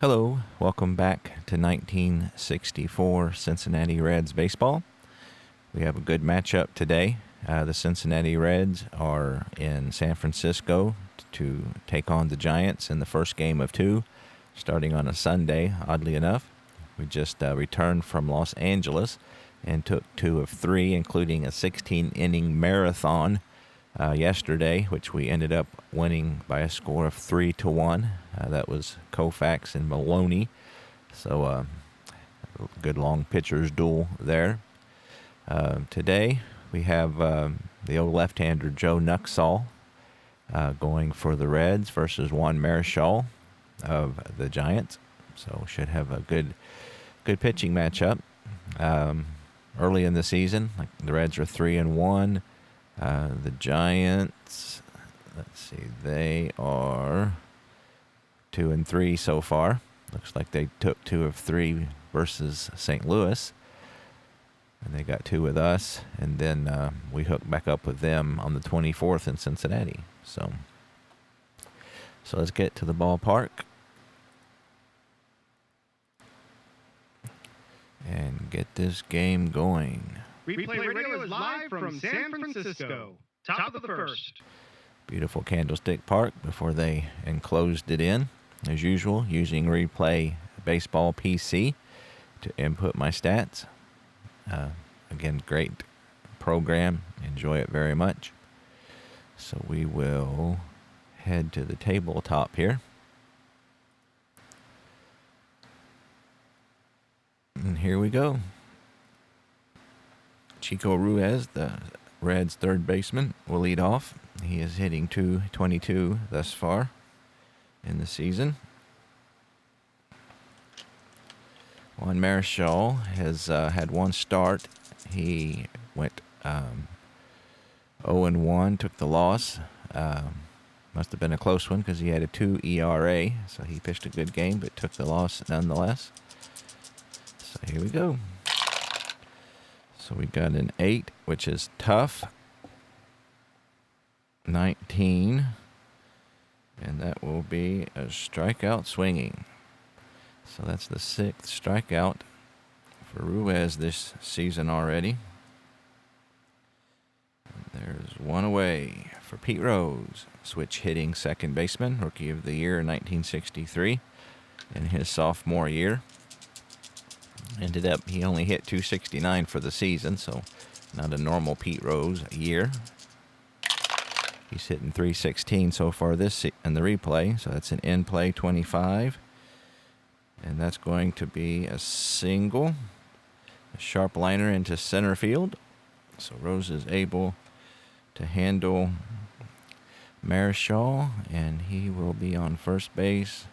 Hello, welcome back to 1964 Cincinnati Reds baseball. We have a good matchup today. The Cincinnati Reds are in San Francisco to take on the Giants in the first game of two, starting on a Sunday, oddly enough. We just returned from Los Angeles and took 2 of 3, including a 16-inning marathon yesterday, which we ended up winning by a score of 3-1. That was Koufax and Maloney. So a good long pitcher's duel there. Today we have the old left-hander Joe Nuxhall going for the Reds versus Juan Marichal of the Giants. So should have a good pitching matchup. Early in the season, like the Reds are 3-1. The Giants, let's see, they are 2-3 so far. Looks like they took 2 of 3 versus St. Louis, and they got 2 with us, and then we hooked back up with them on the 24th in Cincinnati. So let's get to the ballpark and get this game going. Replay Radio is live from San Francisco. Top of the first. Beautiful Candlestick Park before they enclosed it in, as usual, using Replay Baseball PC to input my stats. Again, great program. Enjoy it very much. So we will head to the tabletop here. And here we go. Chico Ruiz, the Reds' third baseman, will lead off. He is hitting .222 thus far in the season. Juan Marichal has had one start. He went 0-1, took the loss. Must have been a close one because he had a 2 ERA, so he pitched a good game but took the loss nonetheless. So here we go. So we got an 8, which is tough. 19. And that will be a strikeout swinging. So that's the 6th strikeout for Ruiz this season already. And there's one away for Pete Rose, switch hitting second baseman, Rookie of the Year in 1963 in his sophomore year. Ended up, he only hit .269 for the season, so not a normal Pete Rose year. He's hitting .316 so far this in the replay, so that's an in-play 25. And that's going to be a single, a sharp liner into center field. So Rose is able to handle Marishaw, and he will be on first base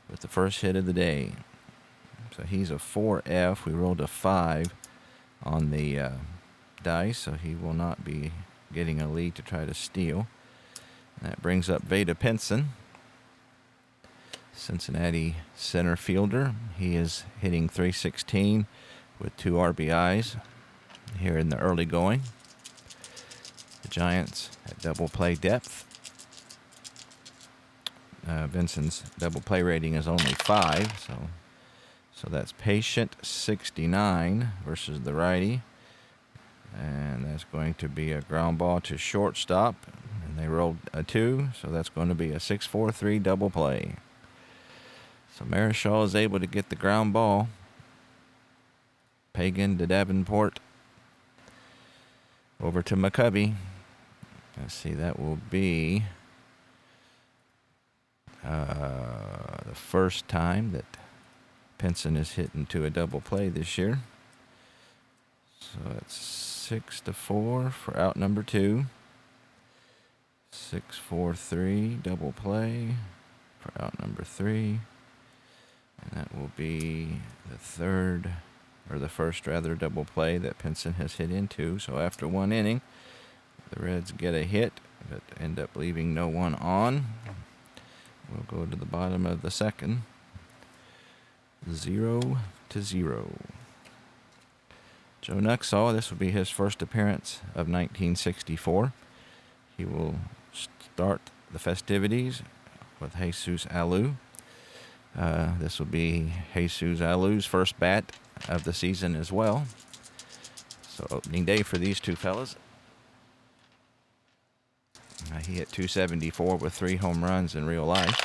with the first hit of the day. So he's a 4F. We rolled a 5 on the dice, so he will not be getting a lead to try to steal. That brings up Vada Pinson, Cincinnati center fielder. He is hitting .316 with 2 RBIs here in the early going. The Giants at double play depth. Vincent's double play rating is only 5, so that's Patient 69 versus the righty. And that's going to be a ground ball to shortstop. And they rolled a 2, so that's going to be a 6-4-3 double play. So Marichal is able to get the ground ball. Pagan to Davenport. Over to Mccovey. Let's see, that will be the first time that Pinson is hitting to a double play this year. So it's 6-4 for out number 2. 6-4-3 double play for out number 3. And that will be the first double play that Pinson has hit into. So after 1 inning, the Reds get a hit, but end up leaving no one on. We'll go to the bottom of the second. 0-0. Joe Nuxhall, this will be his first appearance of 1964. He will start the festivities with Jesus Alou. This will be Jesus Alu's first bat of the season as well. So opening day for these two fellas. He hit .274 with 3 home runs in real life.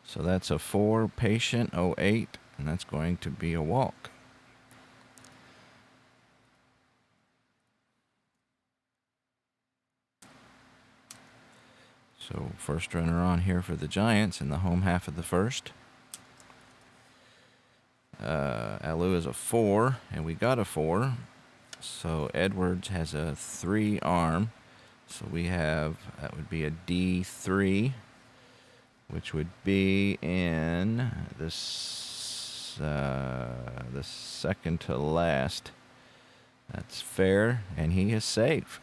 So that's a 4 patient 08, and that's going to be a walk. So first runner on here for the Giants in the home half of the first. Alu is a 4, and we got a 4. So Edwards has a 3 arm. So we have, that would be a D3, which would be in this, the second to last. That's fair, and he is safe.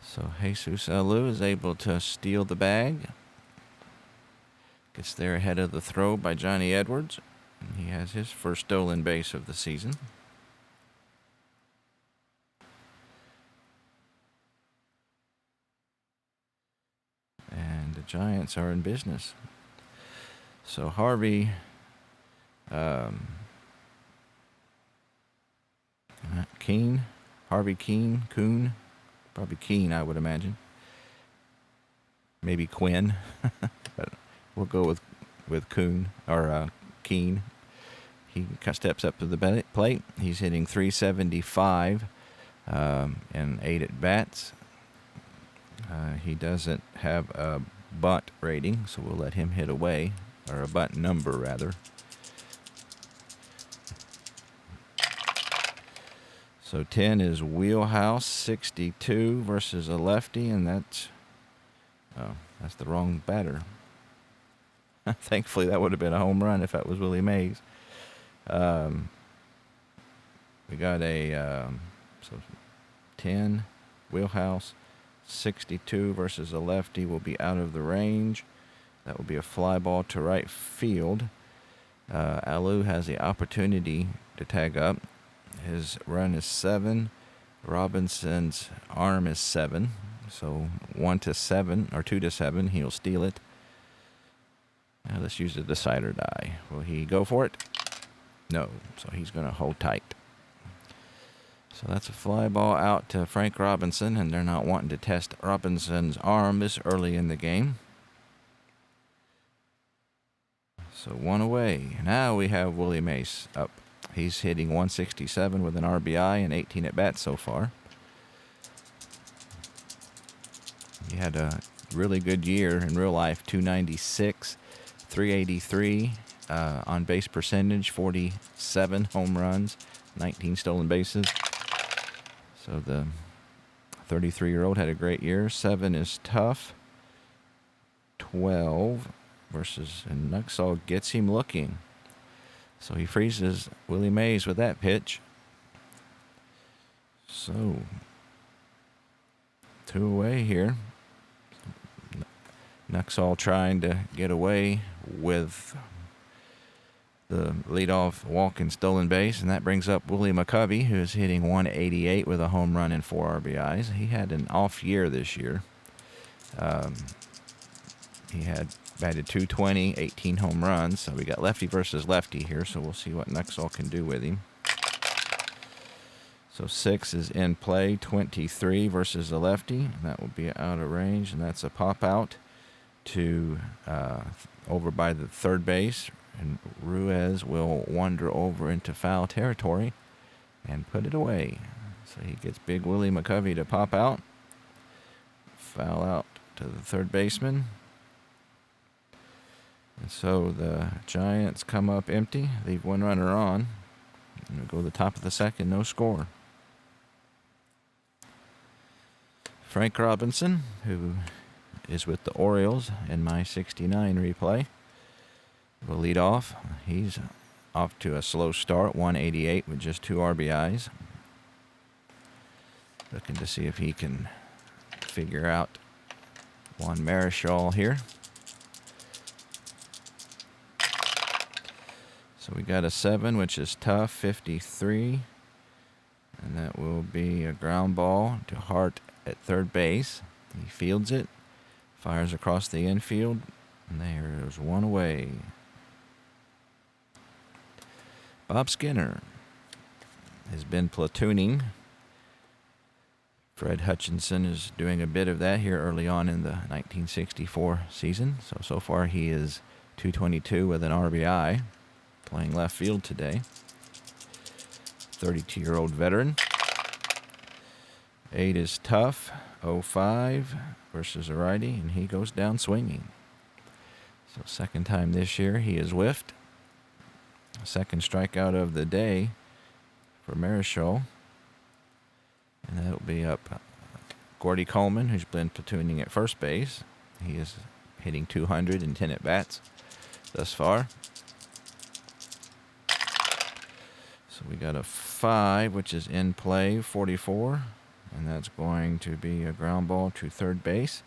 So Jesus Alu is able to steal the bag. Gets there ahead of the throw by Johnny Edwards. And he has his first stolen base of the season. And the Giants are in business. So Harvey, Kuhn, probably Keen, I would imagine. Maybe Quinn, but we'll go with Kuhn or Keen. He steps up to the plate. He's hitting .375 and 8 at bats. He doesn't have a bunt rating, so we'll let him hit away, or a bunt number rather. So 10 is Wheelhouse, 62 versus a lefty, and that's the wrong batter. Thankfully, that would have been a home run if that was Willie Mays. We got a 10 Wheelhouse, 62 versus a lefty will be out of the range. That will be a fly ball to right field. Alu has the opportunity to tag up. His run is 7. Robinson's arm is 7. So 1 to 7 or 2 to 7, he'll steal it. Now let's use the decider die. Will he go for it? No. So he's going to hold tight. So that's a fly ball out to Frank Robinson, and they're not wanting to test Robinson's arm this early in the game. So 1 away. Now we have Willie Mace up. He's hitting .167 with an RBI and 18 at-bats so far. He had a really good year in real life, .296, .383 on base percentage, 47 home runs, 19 stolen bases. So the 33-year-old had a great year. 7 is tough. 12 versus, and Nuxhall gets him looking. So he freezes Willie Mays with that pitch. So 2 away here. Nuxhall trying to get away with the leadoff walk and stolen base, and that brings up Willie Mccovey, who is hitting .188 with a home run and 4 RBIs. He had an off year this year. He had batted .220, 18 home runs. So we got lefty versus lefty here, so we'll see what Nuxhall can do with him. So 6 is in play, 23 versus a lefty, and that will be out of range, and that's a pop out to over by the third base, and Ruiz will wander over into foul territory and put it away. So he gets big Willie Mccovey to pop out. Foul out to the third baseman. And so the Giants come up empty, leave 1 runner on, and go to the top of the second, no score. Frank Robinson, who is with the Orioles in my 69 replay, will lead off. He's off to a slow start, 188 with just 2 RBIs. Looking to see if he can figure out Juan Marichal here. So we got a 7, which is tough, 53. And that will be a ground ball to Hart at third base. He fields it, fires across the infield, And there's one away. Bob Skinner has been platooning. Fred Hutchinson is doing a bit of that here early on in the 1964 season. So far he is 222 with an RBI, playing left field today. 32-year-old veteran. 8 is tough. 0-5 versus a righty, and he goes down swinging. So second time this year he is whiffed. Second strikeout of the day for Marichal. And that'll be up Gordy Coleman, who's been platooning at first base. He is hitting 210 at-bats thus far. So we got a 5, which is in play, 44. And that's going to be a ground ball to third base.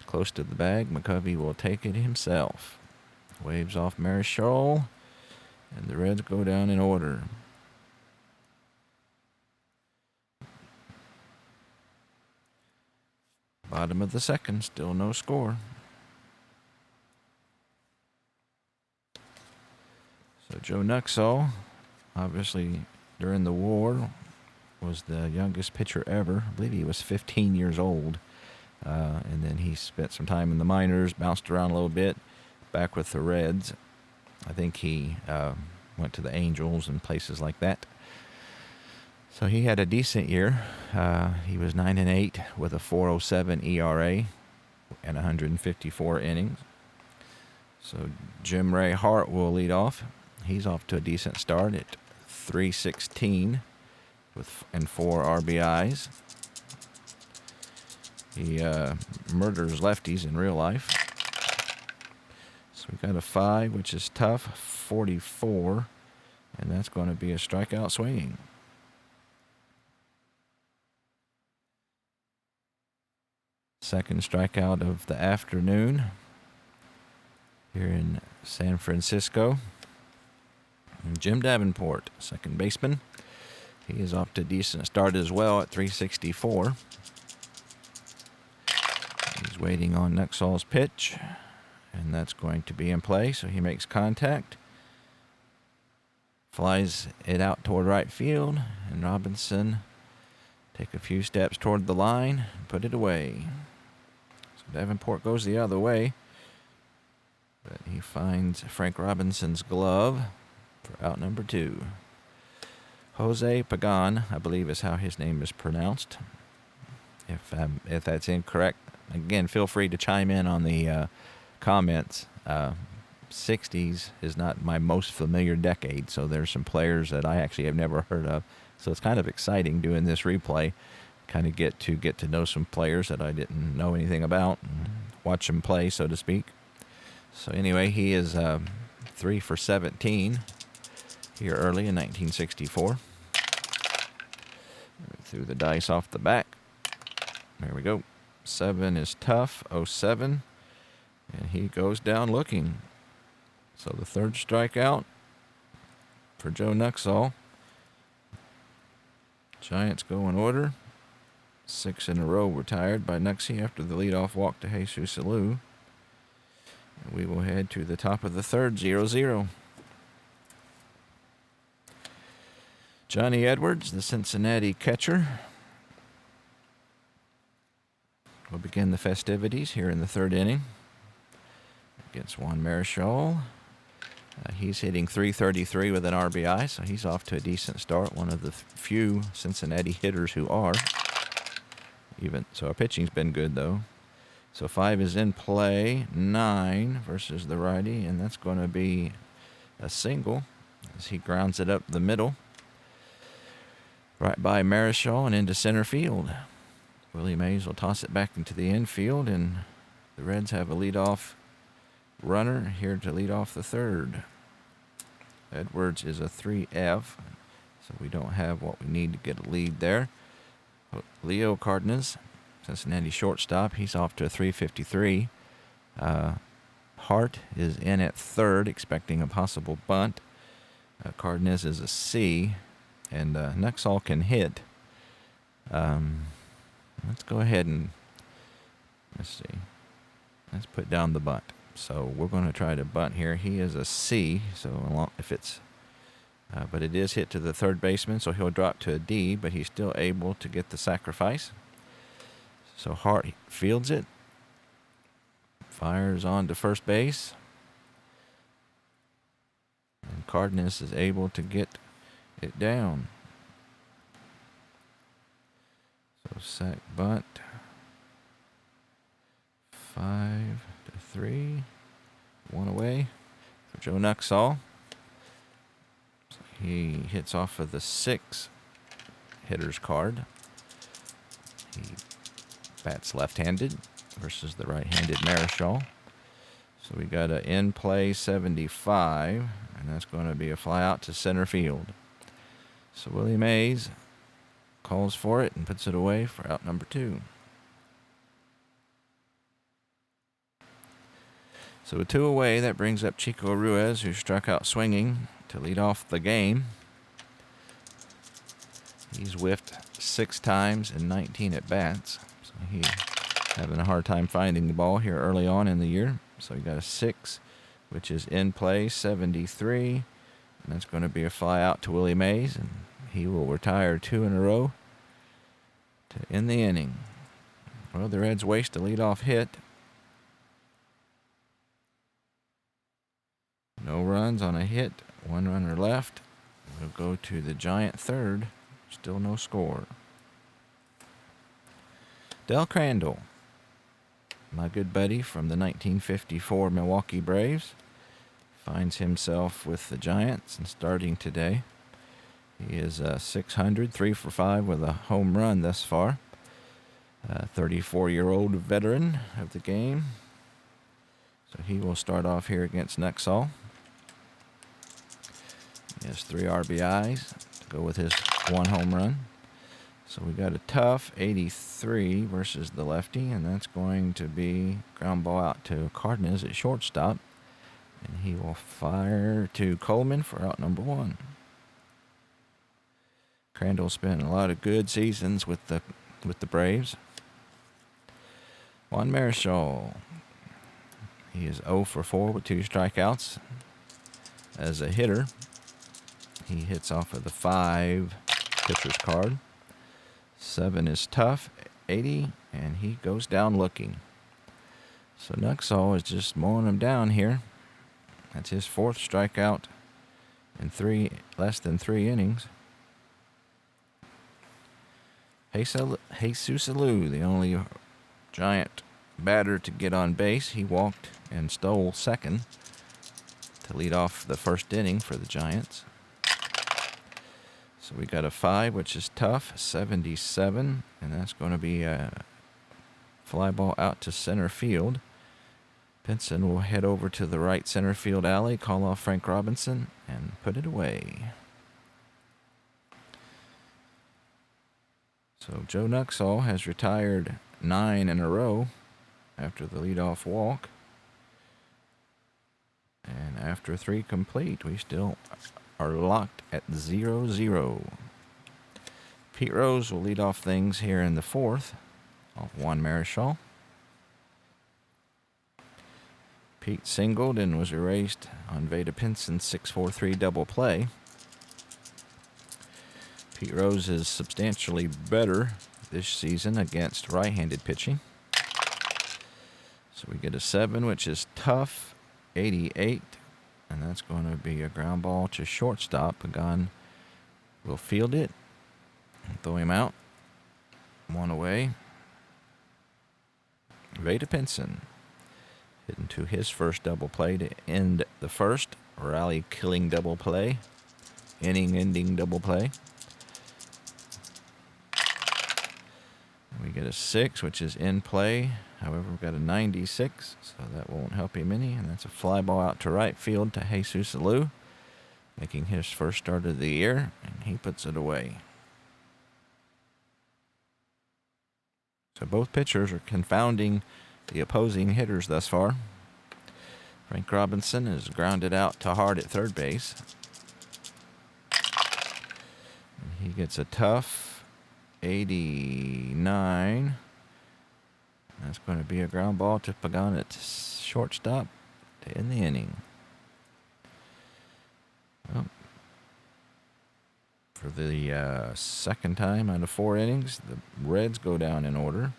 Close to the bag. Mccovey will take it himself. Waves off Marichal. And the Reds go down in order. Bottom of the second, still no score. So Joe Nuxhall, obviously during the war, was the youngest pitcher ever. I believe he was 15 years old. And then he spent some time in the minors, bounced around a little bit, back with the Reds. I think he went to the Angels and places like that. So he had a decent year. He was 9-8 with a 4.07 ERA and 154 innings. So Jim Ray Hart will lead off. He's off to a decent start at 3.16 and 4 RBIs. He murders lefties in real life. So we got a 5, which is tough, 44, and that's going to be a strikeout swinging. Second strikeout of the afternoon here in San Francisco. And Jim Davenport, second baseman. He is off to a decent start as well at 364. He's waiting on Nuxhall's pitch, and that's going to be in play, so he makes contact. Flies it out toward right field, and Robinson take a few steps toward the line and put it away. So Davenport goes the other way, but he finds Frank Robinson's glove for out number 2. Jose Pagan, I believe is how his name is pronounced. If that's incorrect, again, feel free to chime in on the comments. 60s is not my most familiar decade, so there's some players that I actually have never heard of. So it's kind of exciting doing this replay, kind of get to know some players that I didn't know anything about and watch them play, so to speak. So anyway, he is 3 for 17 here early in 1964. Threw the dice off the back. There we go. 7 is tough, 07, and he goes down looking. So the third strikeout for Joe Nuxhall. Giants go in order. 6 in a row retired by Nuxie after the leadoff walk to Jesus Alou. And we will head to the top of the third, 0-0. Johnny Edwards, the Cincinnati catcher, will begin the festivities here in the third inning against Juan Marichal. He's hitting 333 with an RBI, so he's off to a decent start. One of the few Cincinnati hitters who are. So our pitching's been good, though. So 5 is in play, 9 versus the righty, and that's going to be a single as he grounds it up the middle. Right by Marichal and into center field. Willie Mays will toss it back into the infield, and the Reds have a leadoff runner here to lead off the third. Edwards is a 3F, so we don't have what we need to get a lead there. Leo Cardenas, Cincinnati shortstop, he's off to a 353. Hart is in at third, expecting a possible bunt. Cardenas is a C, and Nuxhall can hit. Let's go ahead and let's put down the bunt. So we're going to try to bunt here. He is a C, so if it's, but it is hit to the third baseman, so he'll drop to a D, but he's still able to get the sacrifice. So Hart fields it, fires on to first base, and Cardenas is able to get it down. So sack bunt, 5-3, one away for Joe Nuxhall. So he hits off of the 6 hitter's card. He bats left-handed versus the right-handed Marichal. So we got an in play 75, and that's going to be a fly out to center field. So Willie Mays calls for it and puts it away for out number 2. So with 2 away, that brings up Chico Ruiz, who struck out swinging to lead off the game. He's whiffed 6 times in 19 at bats. So he's having a hard time finding the ball here early on in the year. So he got a 6, which is in play 73. And that's going to be a fly out to Willie Mays, and he will retire 2 in a row to end the inning. Well, the Reds waste a leadoff hit. No runs on a hit, 1 runner left. We'll go to the Giant third. Still no score. Del Crandall, my good buddy from the 1954 Milwaukee Braves, finds himself with the Giants and starting today. He is 600, 3 for 5 with a home run thus far. 34-year-old veteran of the game. So he will start off here against Nuxhall. He has 3 RBIs to go with his 1 home run. So we got a tough 83 versus the lefty, and that's going to be ground ball out to Cardenas at shortstop. And he will fire to Coleman for out number 1. Crandall spent a lot of good seasons with the Braves. Juan Marichal. He is 0 for 4 with 2 strikeouts. As a hitter, he hits off of the 5 pitcher's card. 7 is tough, 80, and he goes down looking. So Nuxhall is just mowing him down here. That's his 4th strikeout in less than 3 innings. Jesus Alou, the only Giant batter to get on base. He walked and stole second to lead off the first inning for the Giants. So we got a 5, which is tough, 77, and that's going to be a fly ball out to center field. Pinson will head over to the right center field alley, call off Frank Robinson, and put it away. So Joe Nuxhall has retired 9 in a row after the leadoff walk. And after 3 complete, we still are locked at 0-0. Pete Rose will lead off things here in the 4th off Juan Marichal. Pete singled and was erased on Veda Pinson's 6-4-3 double play. Pete Rose is substantially better this season against right-handed pitching. So we get a 7, which is tough, 88, and that's going to be a ground ball to shortstop. Pagan will field it and throw him out. 1 away. Veda Pinson hitting to his first double play to end the first. Rally-killing double play. Inning-ending double play. We get a 6, which is in play. However, we've got a 96, so that won't help him any. And that's a fly ball out to right field to Jesus Alou, making his first start of the year, and he puts it away. So both pitchers are confounding the opposing hitters thus far. Frank Robinson is grounded out to hard at third base. And he gets a tough 89. That's going to be a ground ball to Pagan at shortstop. to end the inning. Well, for the second time out of 4 innings, the Reds go down in order.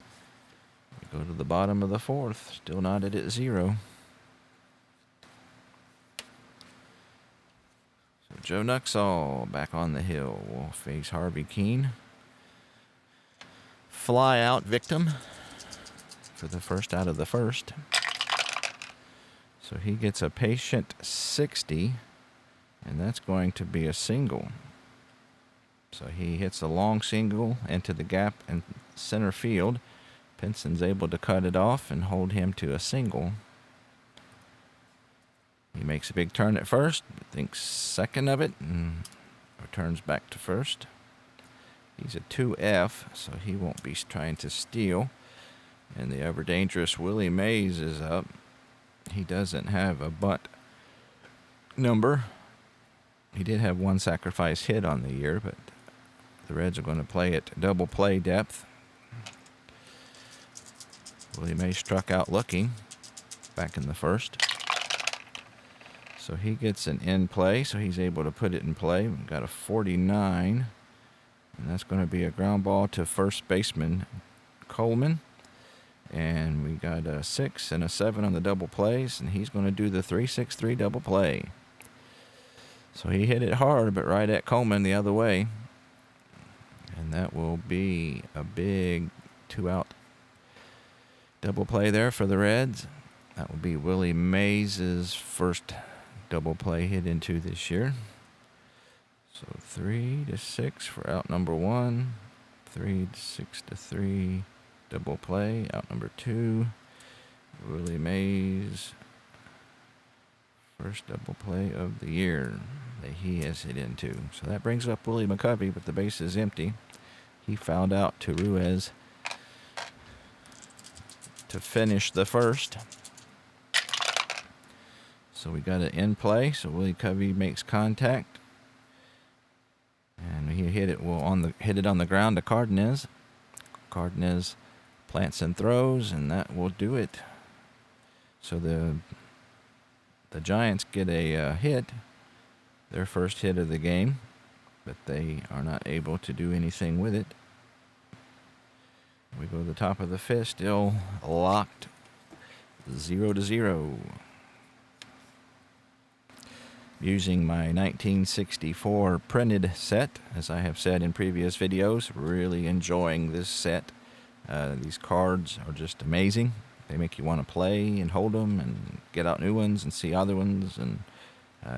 We go to the bottom of the 4th, still knotted at 0. So Joe Nuxhall back on the hill will face Harvey Keene. Fly out victim for the first out of the 1st. So he gets a patient 60, and that's going to be a single. So he hits a long single into the gap in center field. Penson's able to cut it off and hold him to a single. He makes a big turn at first, thinks second of it, and returns back to first. He's a 2F, so he won't be trying to steal. And the ever dangerous Willie Mays is up. He doesn't have a bunt number. He did have 1 sacrifice hit on the year, but the Reds are going to play at double play depth. Willie Mays struck out looking back in the 1st. So he gets an in play, so he's able to put it in play. We've got a 49, and that's going to be a ground ball to first baseman Coleman. And we got a 6 and a 7 on the double plays, and he's going to do the 3-6-3 double play. So he hit it hard, but right at Coleman the other way. And that will be a big 2-out double play there for the Reds. That will be Willie Mays' first double play hit into this year. So 3-6 for out number 1. 3-6-3 double play. Out number 2. Willie Mays' first double play of the year that he has hit into. So that brings up Willie Mccovey, but the base is empty. He fouled out to Ruiz to finish the 1st. So we got an in play. So Willie Mccovey makes contact, and he hit it on the ground to Cardenas. Cardenas plants and throws, and that will do it. So the Giants get a hit, their first hit of the game, but they are not able to do anything with it. We go to the top of the 5th, still locked 0-0. Using my 1964 printed set, as I have said in previous videos, really enjoying this set. These cards are just amazing. They make you want to play and hold them and get out new ones and see other ones, and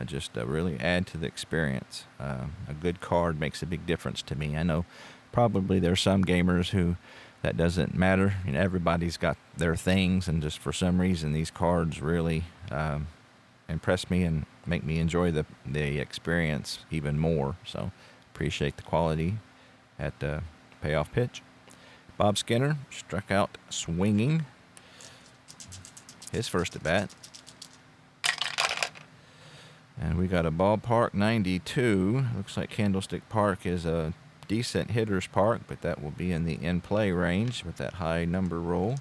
just really add to the experience. A good card makes a big difference to me. I know probably there's some gamers who that doesn't matter. You know, everybody's got their things, and just for some reason these cards really impress me and make me enjoy the experience even more. So appreciate the quality at Payoff pitch. Bob Skinner struck out swinging his first at bat. And we got a ballpark 92. Looks like Candlestick Park is a decent hitter's park, but that will be in the in-play range with that high number roll.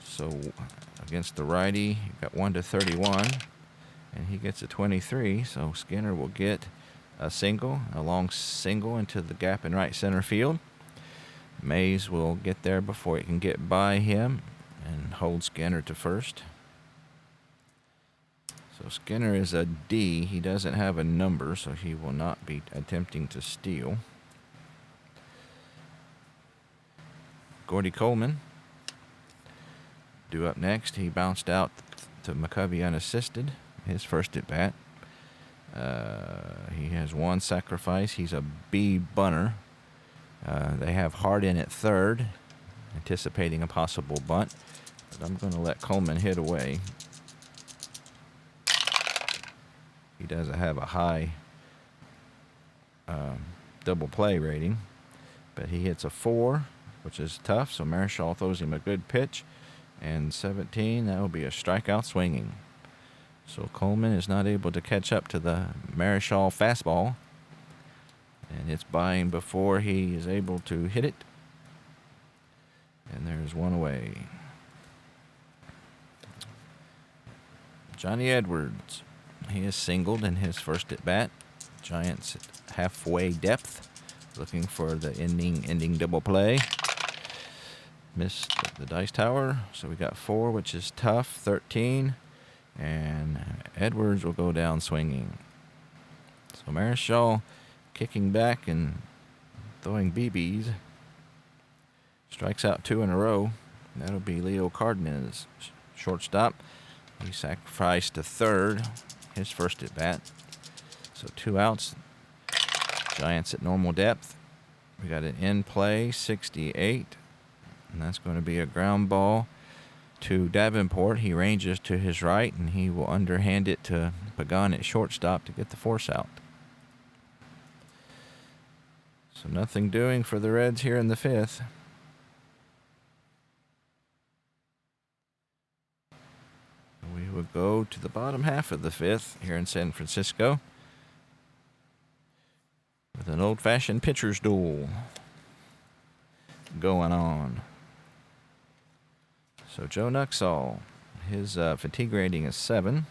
So against the righty, you've got 1-31, and he gets a 23. So Skinner will get a long single into the gap in right center field. Mays will get there before he can get by him and hold Skinner to first. So Skinner is a D. He doesn't have a number, so he will not be attempting to steal. Gordy Coleman due up next. He bounced out to Mccovey unassisted. His first at bat. He has 1 sacrifice. He's a B bunter. They have Hart in at third, anticipating a possible bunt. But I'm going to let Coleman hit away. He doesn't have a high double play rating, but he hits a 4, which is tough. So Marichal throws him a good pitch, and 17, that will be a strikeout swinging. So Coleman is not able to catch up to the Marichal fastball, and it's by him before he is able to hit it. And there's one away. Johnny Edwards. He is singled in his first at bat. Giants at halfway depth, looking for the ending double play. Missed the dice tower, so we got 4, which is tough. 13, and Edwards will go down swinging. So Marishaw kicking back and throwing BBs. Strikes out 2 in a row. That'll be Leo Cardenas, shortstop. He sacrificed to third, his first at bat. So 2 outs. Giants at normal depth. We got an in play, 68. And that's going to be a ground ball to Davenport. He ranges to his right, and he will underhand it to Pagan at shortstop to get the force out. So nothing doing for the Reds here in the 5th. We will go to the bottom half of the 5th here in San Francisco with an old-fashioned pitcher's duel going on. So Joe Nuxhall, his fatigue rating is 7.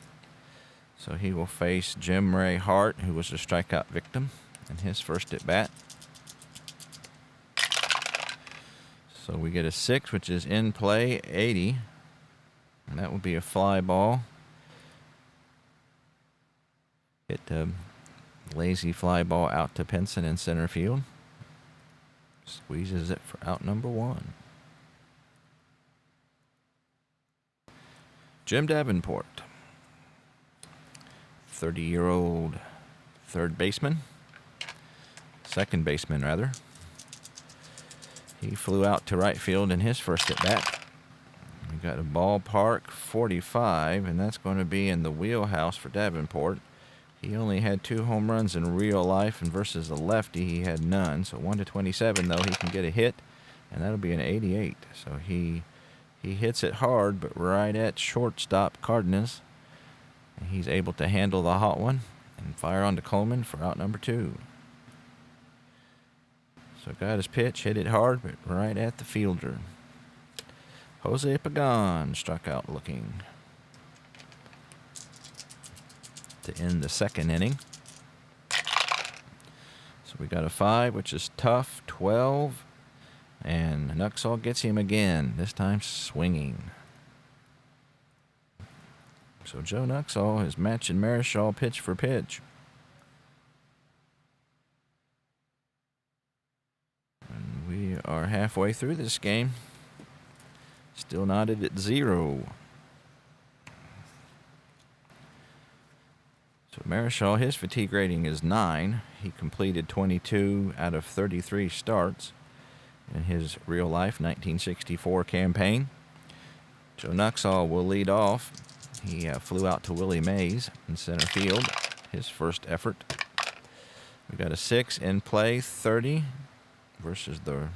So he will face Jim Ray Hart, who was a strikeout victim in his first at bat. So we get a 6, which is in play, 80. And that will be a fly ball. Hit a lazy fly ball out to Pinson in center field. Squeezes it for out number 1. Jim Davenport, 30-year-old second baseman rather. He flew out to right field in his first at bat. We got a ballpark 45, and that's going to be in the wheelhouse for Davenport. He only had 2 home runs in real life, and versus a lefty, he had none. So 1-27, though, he can get a hit, and that'll be an 88. So he hits it hard, but right at shortstop Cardenas. And he's able to handle the hot one and fire on to Coleman for out number 2. So got his pitch, hit it hard, but right at the fielder. Jose Pagan struck out looking to end the 2nd inning. So we got a 5, which is tough, 12. And Nuxhall gets him again, this time swinging. So Joe Nuxhall is matching Marichal pitch for pitch. And we are halfway through this game. Still knotted at 0. So Marichal, his fatigue rating is 9. He completed 22 out of 33 starts in his real life 1964 campaign. Joe Nuxhall will lead off. He flew out to Willie Mays in center field, his first effort. We got a 6 in play, 30 versus the,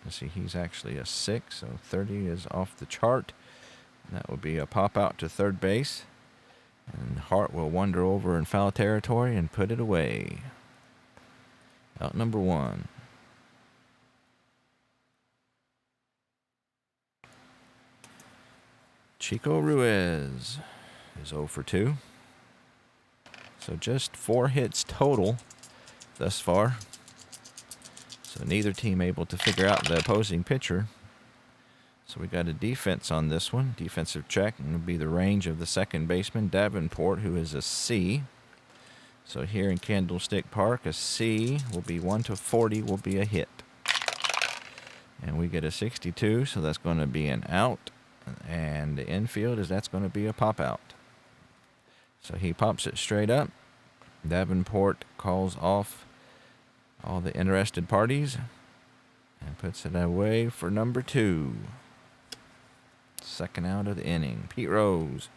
let's see, he's actually a 6, so 30 is off the chart. And that will be a pop out to third base. And Hart will wander over in foul territory and put it away. Out number 1. Chico Ruiz is 0 for 2. So just 4 hits total thus far. So neither team able to figure out the opposing pitcher. So we got a defense on this one. Defensive check, and it'll be the range of the second baseman, Davenport, who is a C. So here in Candlestick Park, a C will be 1-40 will be a hit. And we get a 62, so that's going to be an out. And the infield that's going to be a pop out. So he pops it straight up. Davenport calls off all the interested parties and puts it away for number 2. Second out of the inning. Pete Rose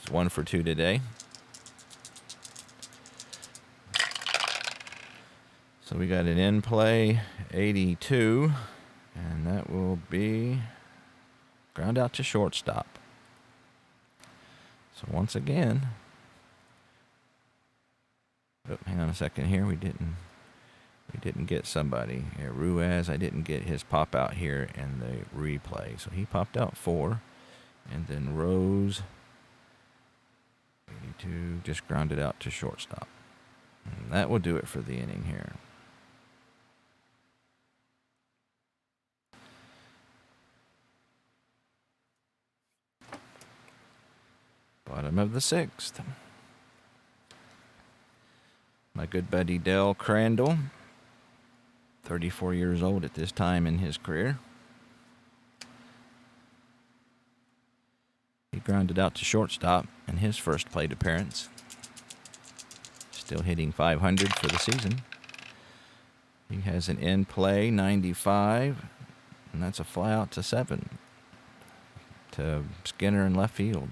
is 1 for 2 today. So we got an in play 82, and that will be ground out to shortstop. So once again, hang on a second here. We didn't get somebody. Yeah, Ruiz, I didn't get his pop out here in the replay. So he popped out 4, and then Rose 52, just grounded out to shortstop. And that will do it for the inning here. Bottom of the 6th. My good buddy Dell Crandall, 34 years old at this time in his career. He grounded out to shortstop in his first plate appearance. Still hitting .500 for the season. He has an in-play 95, and that's a fly out to 7 to Skinner in left field.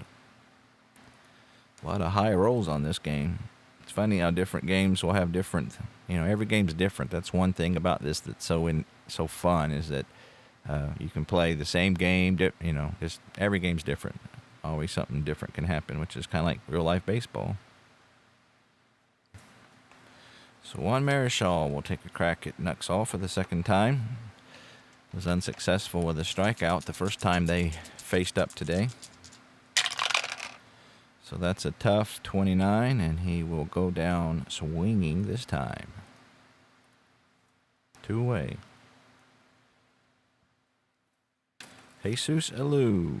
A lot of high rolls on this game. It's funny how different games will have different, every game's different. That's one thing about this that's so fun, is that you can play the same game, just every game's different. Always something different can happen, which is kind of like real life baseball. So Juan Marichal will take a crack at Nuxhall for the second time. Was unsuccessful with a strikeout the first time they faced up today. So that's a tough 29, and he will go down swinging this time. 2 away. Jesus Alou,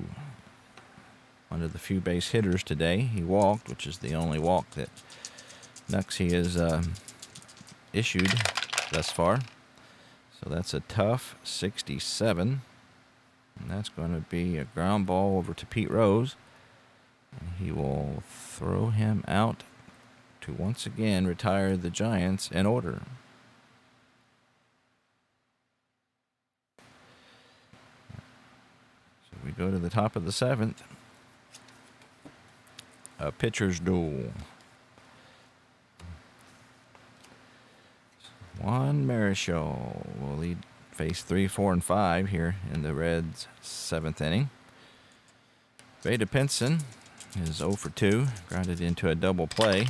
one of the few base hitters today. He walked, which is the only walk that Knucksaw has issued thus far. So that's a tough 67. And that's going to be a ground ball over to Pete Rose. And he will throw him out to once again retire the Giants in order. So we go to the top of the 7th. A pitcher's duel. Juan Marichal will face 3, 4, and 5 here in the Reds' 7th inning. Vada Pinson is 0 for 2, grounded into a double play.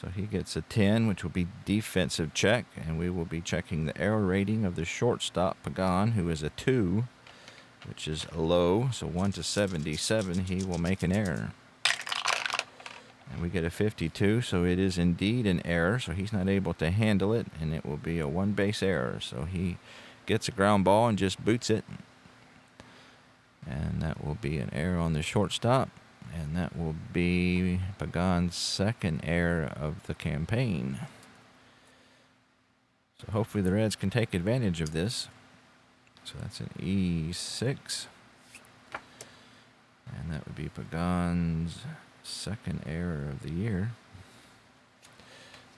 So he gets a 10, which will be defensive check, and we will be checking the error rating of the shortstop, Pagan, who is a 2, which is low. So 1 to 77, he will make an error. And we get a 52, so it is indeed an error, so he's not able to handle it, and it will be a 1-base error. So he gets a ground ball and just boots it. And that will be an error on the shortstop. And that will be Pagan's second error of the campaign. So hopefully the Reds can take advantage of this. So that's an E6. And that would be Pagan's second error of the year.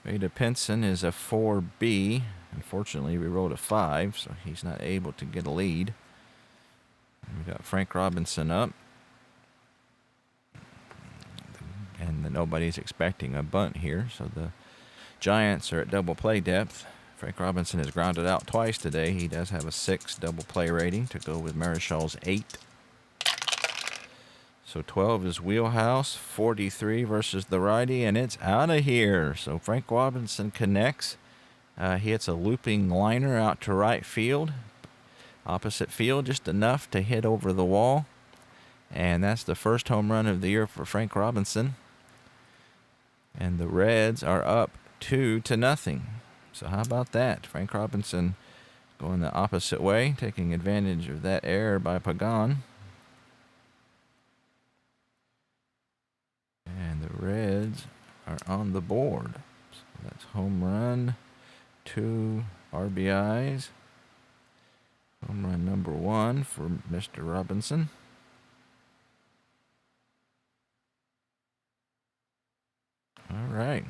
Vada Pinson is a 4B. Unfortunately, we rolled a 5, so he's not able to get a lead. And we got Frank Robinson up. And nobody's expecting a bunt here, so the Giants are at double play depth. Frank Robinson has grounded out twice today. He does have a 6 double play rating to go with Marishal's 8. So 12 is wheelhouse, 43 versus the righty, and it's out of here. So Frank Robinson connects. He hits a looping liner out to right field. Opposite field, just enough to hit over the wall. And that's the first home run of the year for Frank Robinson. And the Reds are up 2-0. So how about that? Frank Robinson going the opposite way, taking advantage of that error by Pagan. And the Reds are on the board. So that's home run, 2 RBIs. Home run number 1 for Mr. Robinson. All right.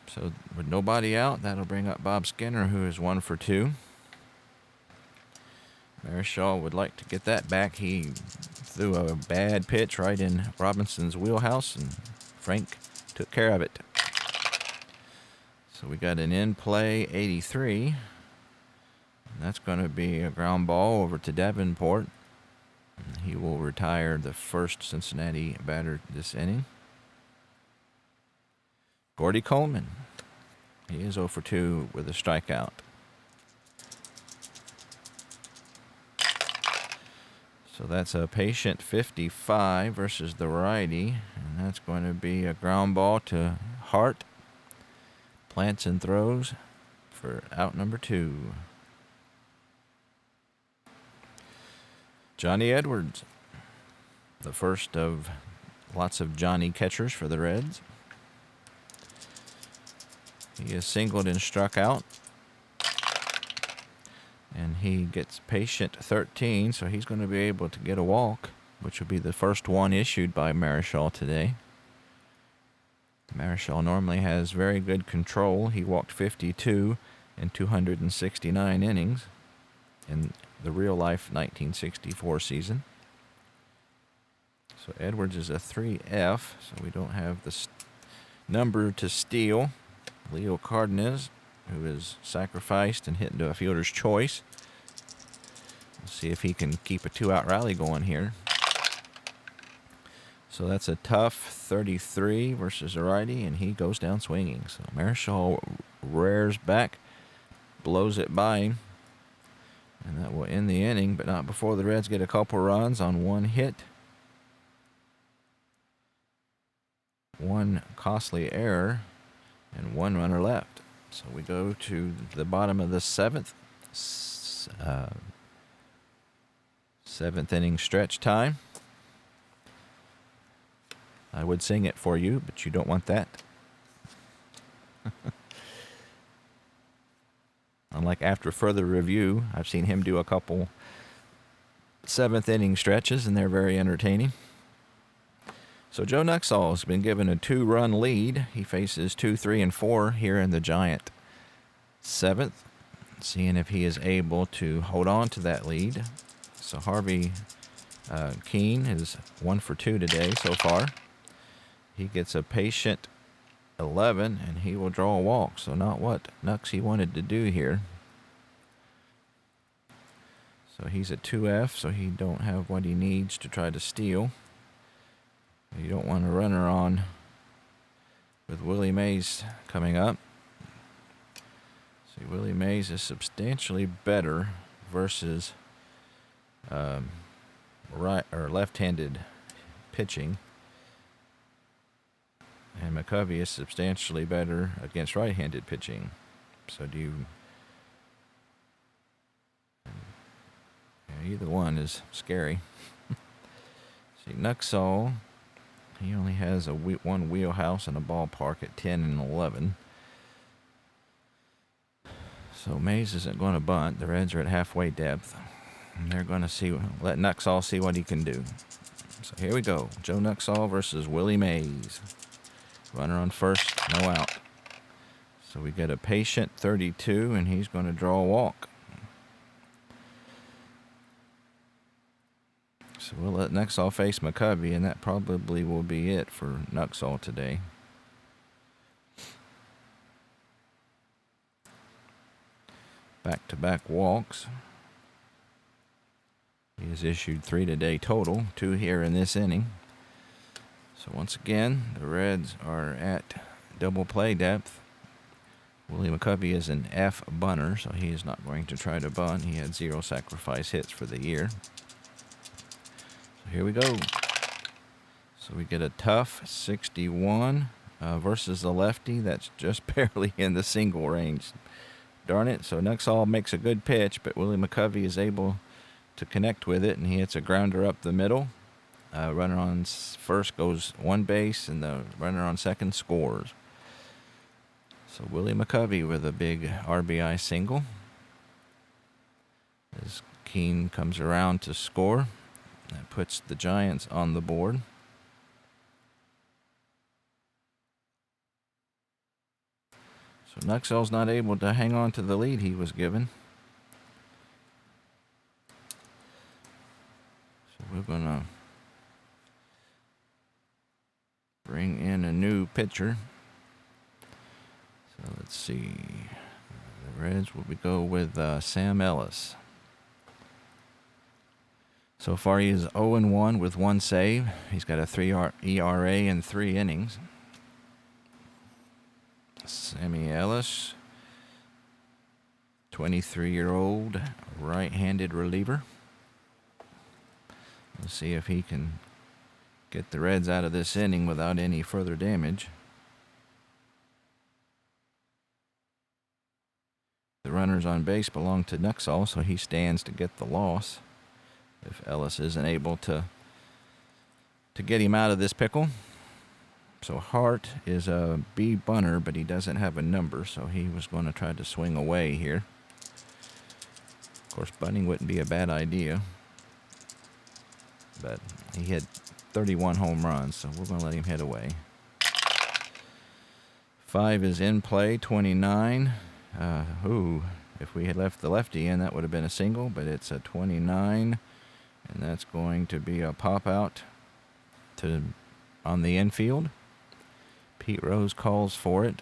So with nobody out, that'll bring up Bob Skinner, who is 1 for 2. Marichal would like to get that back. He threw a bad pitch right in Robinson's wheelhouse, and Frank took care of it. So we got an in-play 83. And that's going to be a ground ball over to Davenport. And he will retire the first Cincinnati batter this inning. Gordy Coleman. He is 0 for 2 with a strikeout. So that's a patient 55 versus the righty. And And that's going to be a ground ball to Hart. Plants and throws for out number 2. Johnny Edwards, the first of lots of Johnny catchers for the Reds. He is singled and struck out. And he gets patient 13, so he's going to be able to get a walk, which will be the first one issued by Marichal today. Marichal normally has very good control. He walked 52 in 269 innings in the real-life 1964 season. So Edwards is a 3F, so we don't have the number to steal. Leo Cardenas, who is sacrificed and hit into a fielder's choice. We'll see if he can keep a 2-out rally going here. So that's a tough 33 versus a righty, and he goes down swinging. So Marichal rears back, blows it by him, and that will end the inning, but not before the Reds get a couple runs on one hit. One costly error, and one runner left. So we go to the bottom of the 7th. 7th inning stretch time. I would sing it for you, but you don't want that. Unlike After Further Review, I've seen him do a couple 7th inning stretches, and they're very entertaining. So Joe Nuxhall has been given a 2-run lead. He faces 2, 3, and 4 here in the Giant 7th. Seeing if he is able to hold on to that lead. So Harvey Keene is 1 for 2 today so far. He gets a patient 11, and he will draw a walk. So not what Nuxie wanted to do here. So he's a 2F, so he don't have what he needs to try to steal. You don't want a runner on with Willie Mays coming up. See, Willie Mays is substantially better versus right or left-handed pitching, and Mccovey is substantially better against right-handed pitching. So do you? Yeah, either one is scary. See, Nuxhall. He only has one wheelhouse and a ballpark at 10 and 11. So Mays isn't going to bunt. The Reds are at halfway depth. And they're going to let Nuxhall see what he can do. So here we go. Joe Nuxhall versus Willie Mays. Runner on first, no out. So we get a patient 32, and he's going to draw a walk. So we'll let Nuxhall face Mccovey, and that probably will be it for Nuxhall today. Back-to-back walks. He has issued 3 today total, 2 here in this inning. So once again, the Reds are at double play depth. Willie Mccovey is an F bunter, so he is not going to try to bunt. He had 0 sacrifice hits for the year. Here we go. So we get a tough 61 versus the lefty. That's just barely in the single range. Darn it. So Nuxhall makes a good pitch, but Willie Mccovey is able to connect with it, and he hits a grounder up the middle. Runner on first goes one base, and the runner on second scores. So Willie Mccovey with a big RBI single. As Keene comes around to score. That puts the Giants on the board. So Nuxhall's not able to hang on to the lead he was given. So we're going to bring in a new pitcher. So let's see. The Reds will go with Sam Ellis. So far, he is 0-1 with 1 save. He's got a 3 ERA in 3 innings. Sammy Ellis, 23-year-old right-handed reliever. Let's see if he can get the Reds out of this inning without any further damage. The runners on base belong to Nuxhall, so he stands to get the loss if Ellis isn't able to get him out of this pickle. So Hart is a B bunter, but he doesn't have a number, so he was going to try to swing away here. Of course, bunting wouldn't be a bad idea, but he hit 31 home runs, so we're going to let him hit away. 5 is in play, 29. If we had left the lefty in, that would have been a single, but it's a 29, and that's going to be a pop out on the infield. Pete Rose calls for it,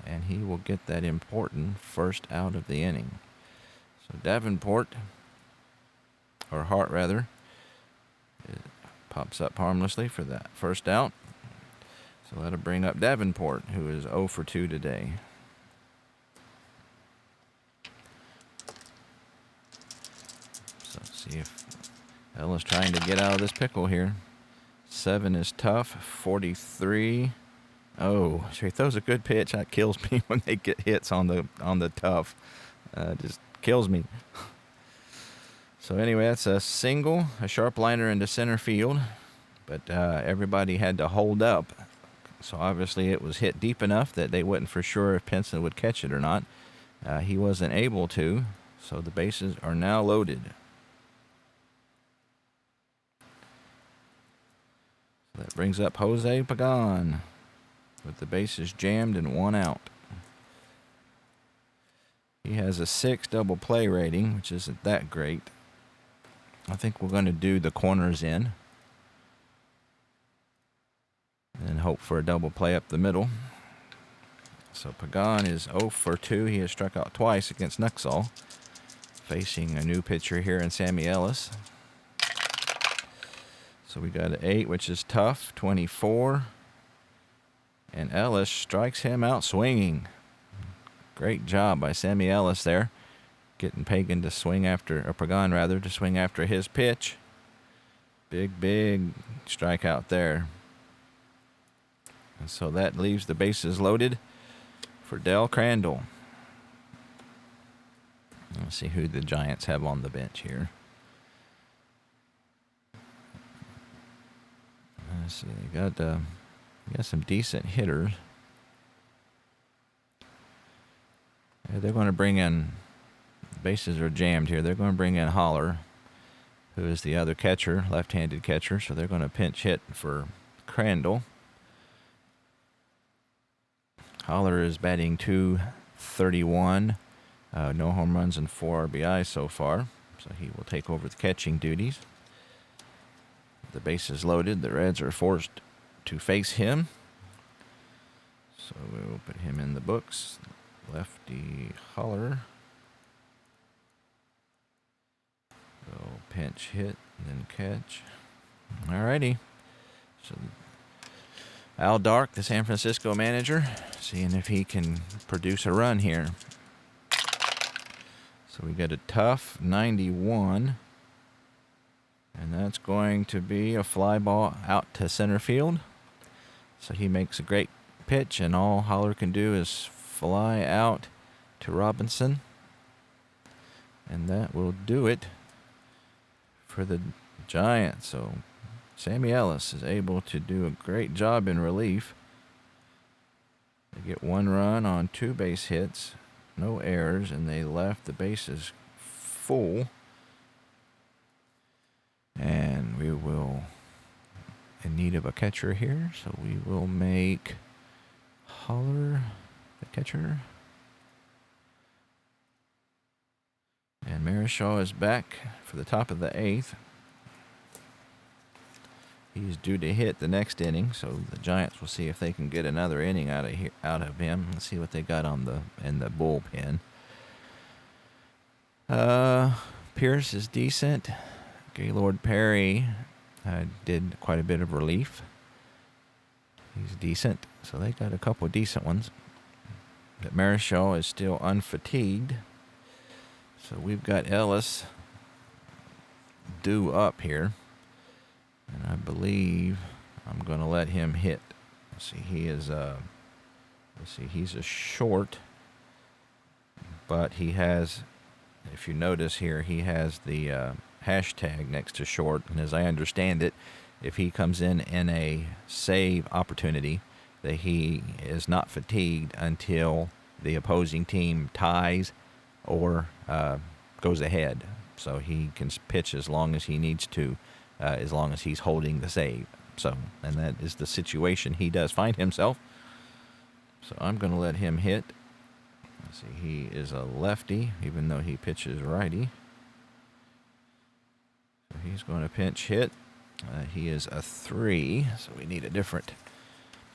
and he will get that important first out of the inning. So Davenport, or Hart rather, pops up harmlessly for that first out. So that'll bring up Davenport, who is 0 for 2 today. So let's see if Ella's trying to get out of this pickle here. 7 is tough. 43. Oh, so he throws a good pitch. That kills me when they get hits on the tough. Just kills me. So anyway, that's a single, a sharp liner into center field, but everybody had to hold up. So obviously it was hit deep enough that they wasn't for sure if Pinson would catch it or not. He wasn't able to, so the bases are now loaded. So that brings up Jose Pagan with the bases jammed and 1 out. He has a 6 double play rating, which isn't that great. I think we're going to do the corners in and hope for a double play up the middle. So Pagan is 0 for 2. He has struck out twice against Nuxhall, facing a new pitcher here in Sammy Ellis. So we got an 8, which is tough, 24. And Ellis strikes him out swinging. Great job by Sammy Ellis there, getting Pagan to swing after, or Pagan rather, to swing after his pitch. Big strikeout there. And so that leaves the bases loaded for Del Crandall. Let's see who the Giants have on the bench here. Let's see, they got some decent hitters. They're going to bring in, bases are jammed here. They're going to bring in Holler, who is the other catcher, left-handed catcher. So they're going to pinch hit for Crandall. Holler is batting .231. No home runs and 4 RBIs so far. So he will take over the catching duties. The bases loaded. The Reds are forced to face him. So we will put him in the books. Lefty Holler. Go pinch hit and then catch. Alrighty. So Al Dark, the San Francisco manager, seeing if he can produce a run here. So we got a tough 91. And that's going to be a fly ball out to center field. So he makes a great pitch, and all Holler can do is fly out to Robinson. And that will do it for the Giants. So Sammy Ellis is able to do a great job in relief. They get 1 run on 2 base hits, no errors, and they left the bases full. And we will in need of a catcher here, so we will make Holler the catcher. And Marishaw is back for the top of the 8th. He's due to hit the next inning, so the Giants will see if they can get another inning out of him. Let's see what they got in the bullpen. Pierce is decent. Gaylord Perry did quite a bit of relief. He's decent, so they got a couple of decent ones. But Marichal is still unfatigued. So we've got Ellis due up here. And I believe I'm going to let him hit. Let's see, he is he's a short, but he has, if you notice here, he has the hashtag next to short. And as I understand it, if he comes in a save opportunity, that he is not fatigued until the opposing team ties or goes ahead. So he can pitch as long as he needs to, as long as he's holding the save. So, and that is the situation he does find himself. So I'm going to let him hit. Let's see, he is a lefty, even though he pitches righty. So he's going to pinch hit. He is a 3, so we need a different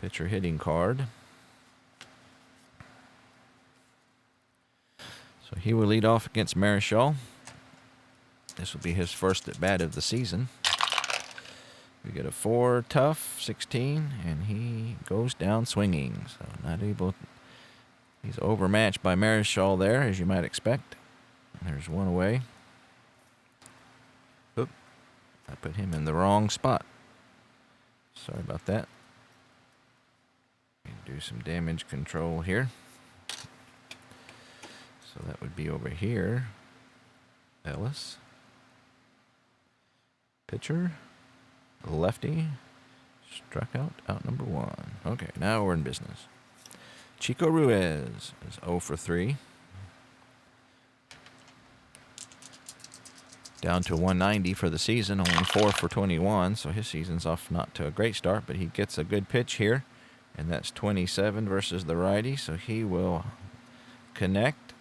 pitcher hitting card. So he will lead off against Marichal. This will be his first at bat of the season. We get a 4 tough, 16, and he goes down swinging. So not able. He's overmatched by Marichal there, as you might expect. There's one away. Oop, I put him in the wrong spot. Sorry about that. Do some damage control here. So that would be over here. Ellis. Pitcher. Lefty. Struck out number 1. Okay, now we're in business. Chico Ruiz is 0 for 3. Down to 190 for the season, only 4 for 21, so his season's off not to a great start, but he gets a good pitch here, and that's 27 versus the righty, so he will connect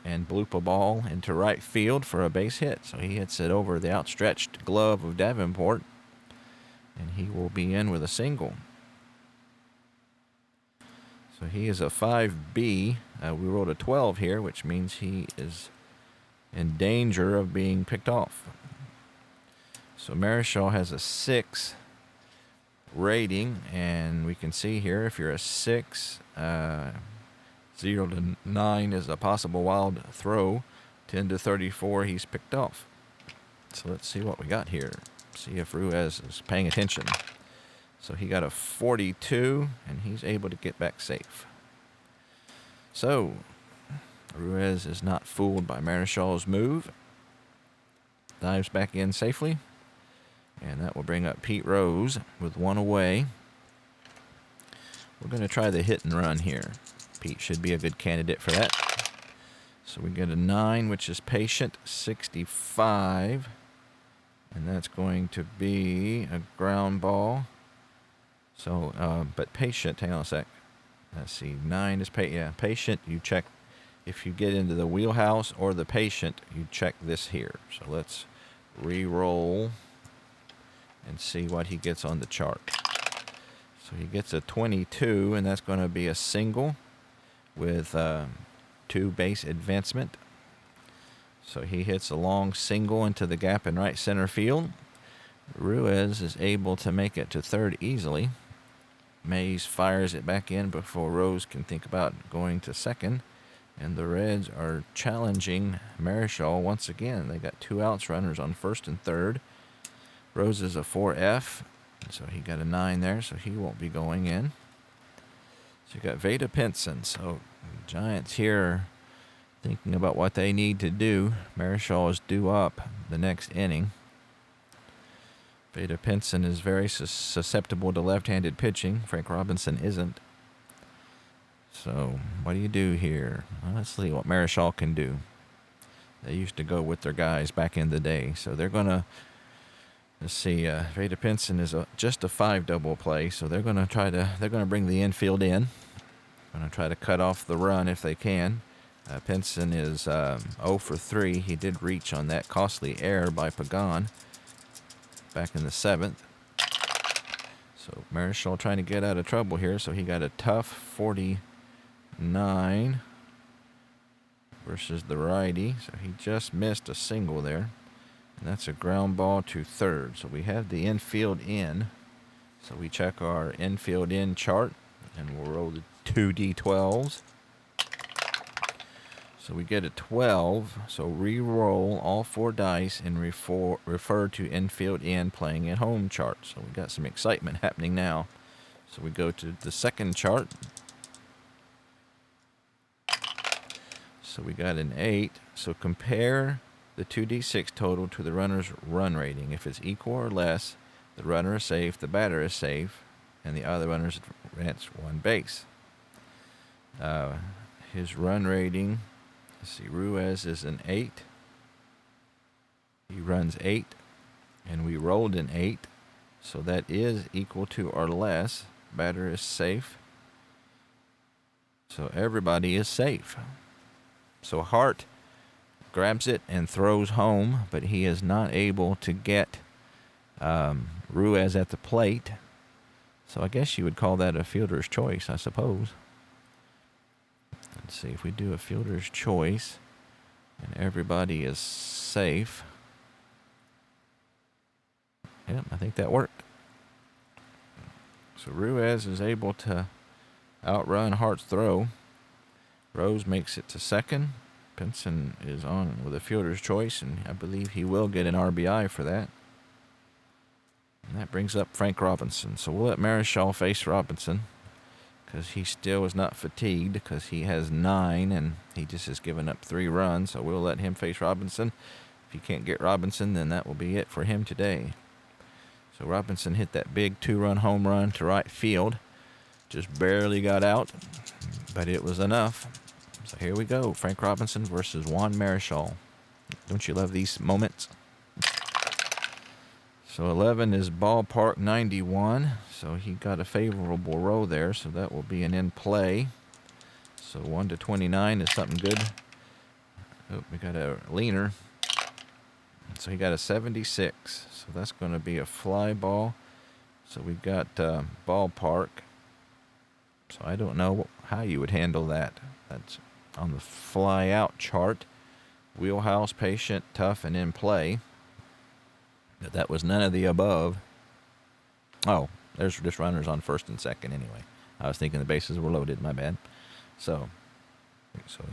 and bloop a ball into right field for a base hit. So he hits it over the outstretched glove of Davenport, and he will be in with a single. So he is a 5B. We rolled a 12 here, which means he is in danger of being picked off. So Marishaw has a 6 rating, and we can see here if you're a 6, 0 to 9 is a possible wild throw. 10 to 34, he's picked off. So let's see what we got here. See if Ruiz is paying attention. So he got a 42, and he's able to get back safe. So Ruiz is not fooled by Marishal's move. Dives back in safely. And that will bring up Pete Rose with 1 away. We're going to try the hit and run here. Pete should be a good candidate for that. So we get a 9, which is patient, 65. And that's going to be a ground ball. So, but patient, hang on a sec. Let's see, 9 is patient. You check if you get into the wheelhouse or the patient, you check this here. So let's re-roll and see what he gets on the chart. So he gets a 22, and that's going to be a single with 2 base advancement. So he hits a long single into the gap in right center field. Ruiz is able to make it to third easily. Mays fires it back in before Rose can think about going to second. And the Reds are challenging Marichal once again. They got 2 outs, runners on first and third. Rose is a 4F, so he got a 9 there, so he won't be going in. So you got Veda Pinson. So Giants here thinking about what they need to do. Marichal is due up the next inning. Veda Pinson is very susceptible to left-handed pitching. Frank Robinson isn't. So what do you do here? Well, let's see what Marichal can do. They used to go with their guys back in the day. So they're going to, let's see, Veda Pinson is just a 5 double play. So they're going to bring the infield in. Going to try to cut off the run if they can. Pinson is 0 for 3. He did reach on that costly error by Pagan back in the 7th. So Marichal trying to get out of trouble here. So he got a tough 49 versus the righty. So he just missed a single there. And that's a ground ball to third. So we have the infield in. So we check our infield in chart. And we'll roll the 2 D12s. So we get a 12. So re-roll all 4 dice and refer to infield in playing at home chart. So we got some excitement happening now. So we go to the second chart. So we got an 8. So compare the 2d6 total to the runner's run rating. If it's equal or less, the runner is safe, the batter is safe, and the other runners advance 1 base. His run rating, let's see, Ruiz is an 8. He runs 8, and we rolled an 8. So that is equal to or less. Batter is safe. So everybody is safe. So Hart grabs it and throws home, but he is not able to get Ruiz at the plate. So I guess you would call that a fielder's choice, I suppose. Let's see if we do a fielder's choice and everybody is safe. Yep, I think that worked. So Ruiz is able to outrun Hart's throw. Rose makes it to second. Pinson is on with a fielder's choice, and I believe he will get an RBI for that. And that brings up Frank Robinson. So we'll let Marishaw face Robinson because he still is not fatigued because he has 9 and he just has given up 3 runs. So we'll let him face Robinson. If he can't get Robinson, then that will be it for him today. So Robinson hit that big 2-run home run to right field. Just barely got out, but it was enough. So here we go. Frank Robinson versus Juan Marichal. Don't you love these moments? So 11 is ballpark 91. So he got a favorable row there. So that will be an in play. So 1 to 29 is something good. Oh, we got a leaner. So he got a 76. So that's going to be a fly ball. So we got ballpark. So I don't know how you would handle that. That's on the fly out chart. Wheelhouse, patient, tough, and in play. But that was none of the above. Oh, there's just runners on first and second anyway. I was thinking the bases were loaded. My bad. So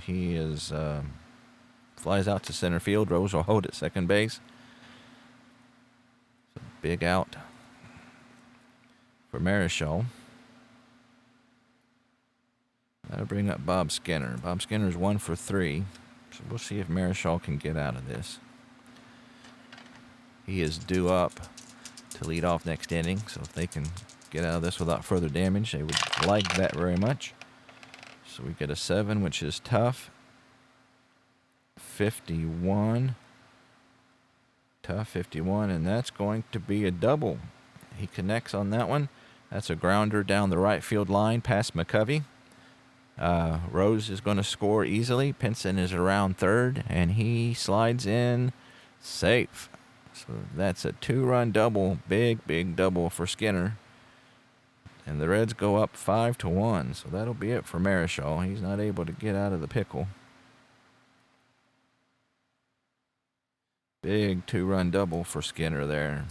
he is flies out to center field. Rose will hold at second base. So big out for Marichal. That'll bring up Bob Skinner. Bob Skinner's 1 for 3. So we'll see if Marichal can get out of this. He is due up to lead off next inning. So if they can get out of this without further damage, they would like that very much. So we get a 7, which is tough. 51. Tough 51, and that's going to be a double. He connects on that one. That's a grounder down the right field line past Mccovey. Rose is going to score easily. Pinson is around third, and he slides in safe. So that's a 2-run double, big double for Skinner. And the Reds go up 5-1. So that'll be it for Marichal. He's not able to get out of the pickle. Big 2-run double for Skinner there.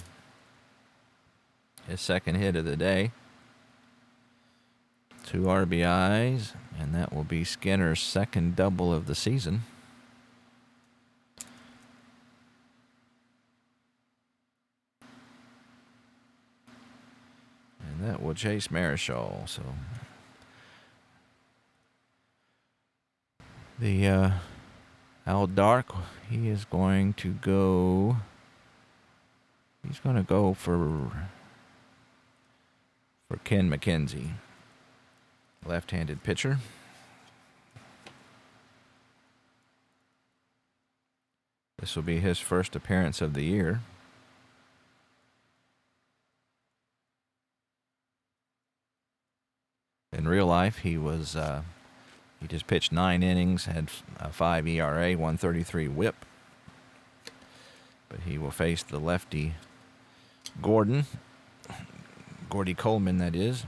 His second hit of the day. 2 RBIs, and that will be Skinner's second double of the season. And that will chase Marichal. So the Al Dark, he is going to go. He's going to go for Ken Mckenzie. Left-handed pitcher. This will be his first appearance of the year. In real life, he just pitched 9 innings, had a 5 ERA, 133 WHIP. But he will face the lefty Gordy Coleman, that is.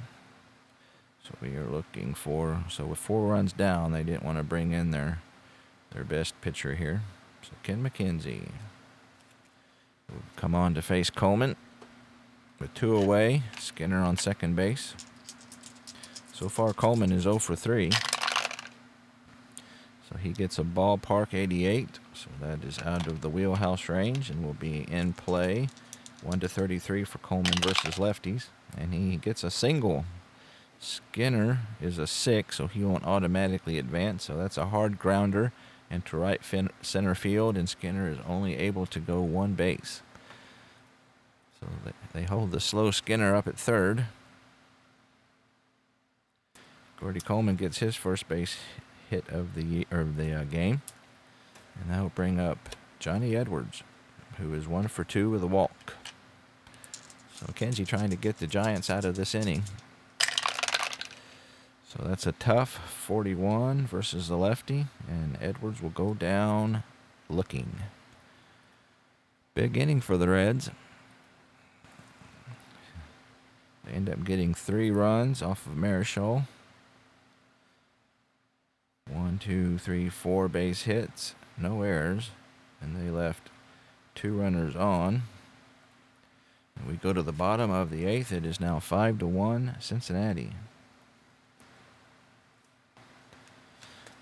So we are looking for, so with 4 runs down, they didn't want to bring in their best pitcher here. So Ken Mckenzie will come on to face Coleman with 2 away. Skinner on second base. So far, Coleman is 0 for 3. So So he gets a ballpark 88. So that is out of the wheelhouse range and will be in play. 1-33 for Coleman versus lefties. And he gets a single. Skinner is a 6, so he won't automatically advance. So that's a hard grounder into right center field, and Skinner is only able to go one base. So they hold the slow Skinner up at third. Gordy Coleman gets his first base hit of the game. And that will bring up Johnny Edwards, who is 1 for 2 with a walk. So Mckenzie trying to get the Giants out of this inning. So that's a tough 41 versus the lefty, and Edwards will go down looking. Big inning for the Reds. They end up getting 3 runs off of Marichal. 1, 2, 3, 4 base hits, no errors, and they left 2 runners on. And we go to the bottom of the 8th. It is now 5-1 Cincinnati.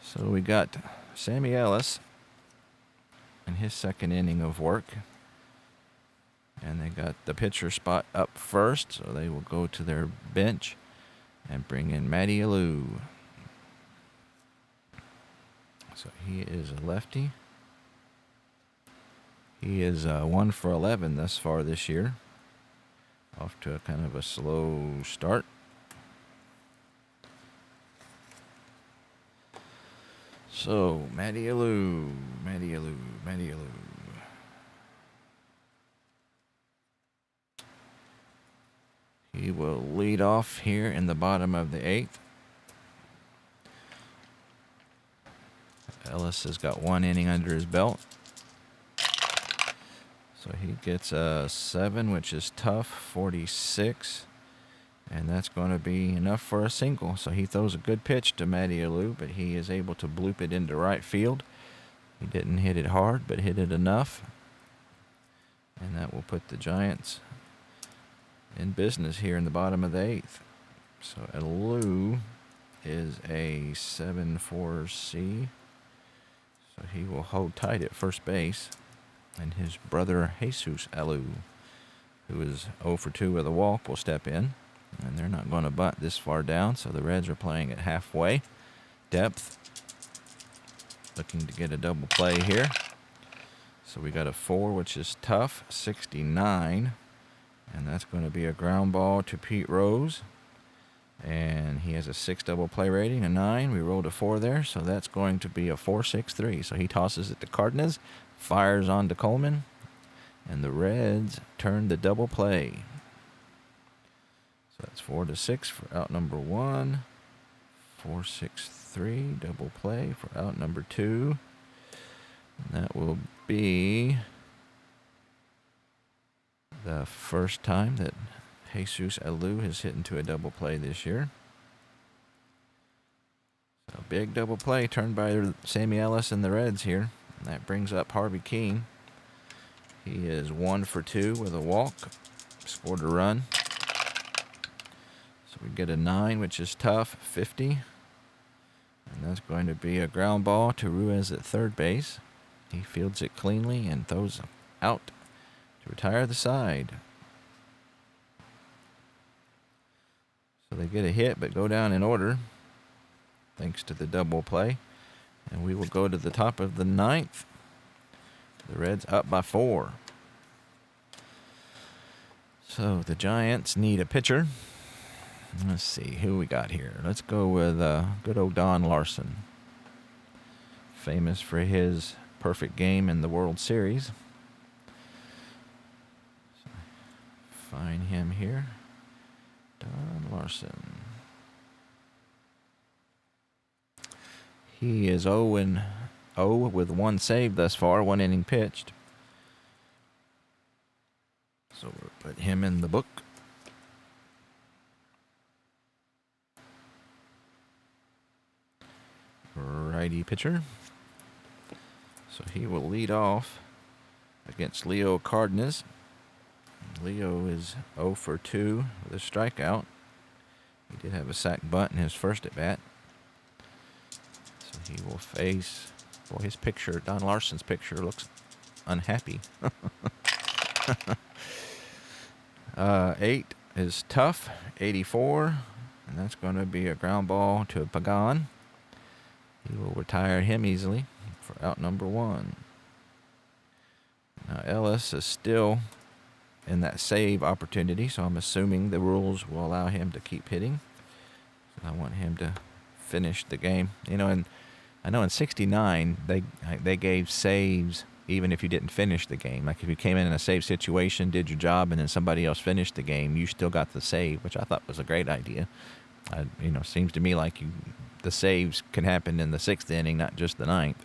So we got Sammy Ellis in his second inning of work. And they got the pitcher spot up first, so they will go to their bench and bring in Matty Alou. So he is a lefty. He is 1 for 11 thus far this year. Off to a kind of a slow start. So, Matty Alou. He will lead off here in the bottom of the 8th. Ellis has got 1 inning under his belt. So he gets a 7, which is tough, 46. And that's going to be enough for a single. So he throws a good pitch to Matty Alou, but he is able to bloop it into right field. He didn't hit it hard, but hit it enough. And that will put the Giants in business here in the bottom of the 8th. So Alou is a 7-4C. So he will hold tight at first base. And his brother Jesus Alou, who is 0 for 2 with a walk, will step in. And they're not going to bunt this far down, so the Reds are playing at halfway depth. Looking to get a double play here. So we got a 4, which is tough, 69. And that's going to be a ground ball to Pete Rose. And he has a 6 double play rating, a 9. We rolled a 4 there, so that's going to be a 4-6-3. So he tosses it to Cardenas, fires on to Coleman, and the Reds turn the double play. So that's 4-6 for out number 1. 4-6-3 double play for out number 2. And that will be the first time that Jesus Alou has hit into a double play this year. So big double play turned by Sammy Ellis and the Reds here. And that brings up Harvey Keene. He is 1 for 2 with a walk. Scored a run. So we get a 9, which is tough, 50. And that's going to be a ground ball to Ruiz at third base. He fields it cleanly and throws out to retire the side. So they get a hit but go down in order thanks to the double play. And we will go to the top of the 9th. The Reds up by 4. So the Giants need a pitcher. Let's see who we got here. Let's go with good old Don Larson. Famous for his perfect game in the World Series. So find him here. Don Larson. He is 0-0 with 1 save thus far, 1 inning pitched. So we'll put him in the book. Righty pitcher. So he will lead off against Leo Cardenas. Leo is 0 for 2 with a strikeout. He did have a sac bunt in his first at bat. So He will face, boy, his picture, Don Larson's picture looks unhappy. 8 is tough, 84, and that's going to be a ground ball to Pagan. He will retire him easily for out number 1. Now Ellis is still in that save opportunity, so I'm assuming the rules will allow him to keep hitting. So I want him to finish the game. You know, and I know in '69 they gave saves even if you didn't finish the game. Like if you came in a save situation, did your job, and then somebody else finished the game, you still got the save, which I thought was a great idea. You know, seems to me like the saves can happen in the 6th inning, not just the 9th.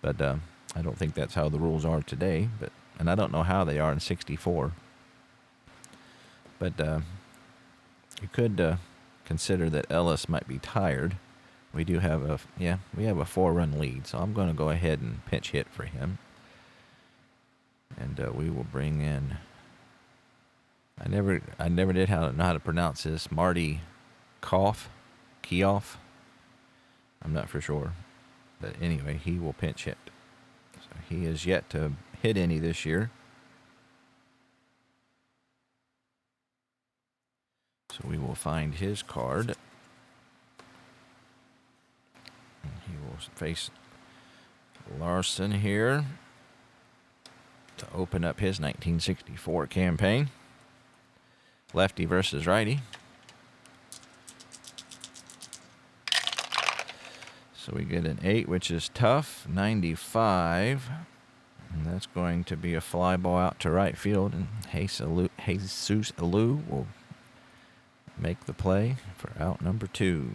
But I don't think that's how the rules are today. And I don't know how they are in '64. But you could consider that Ellis might be tired. We do have a 4-run lead, so I'm going to go ahead and pinch hit for him. And we will bring in. I never did know how to pronounce this. Marichal. I'm not for sure, but anyway, he will pinch hit. So he is yet to hit any this year. So we will find his card. And he will face Larson here to open up his 1964 campaign. Lefty versus righty. So we get an 8, which is tough, 95. And that's going to be a fly ball out to right field. And Jesus Alou will make the play for out number 2.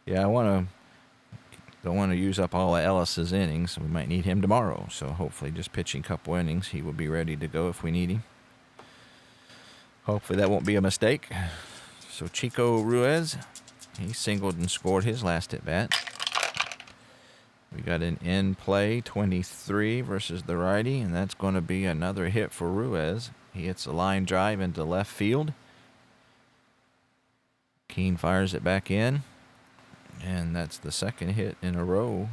Yeah, don't want to use up all of Ellis's innings. We might need him tomorrow. So hopefully just pitching a couple innings, he will be ready to go if we need him. Hopefully that won't be a mistake. So Chico Ruiz, he singled and scored his last at bat. We got an in play 23 versus the righty, and that's going to be another hit for Ruiz. He hits a line drive into left field. Keene fires it back in, and that's the second hit in a row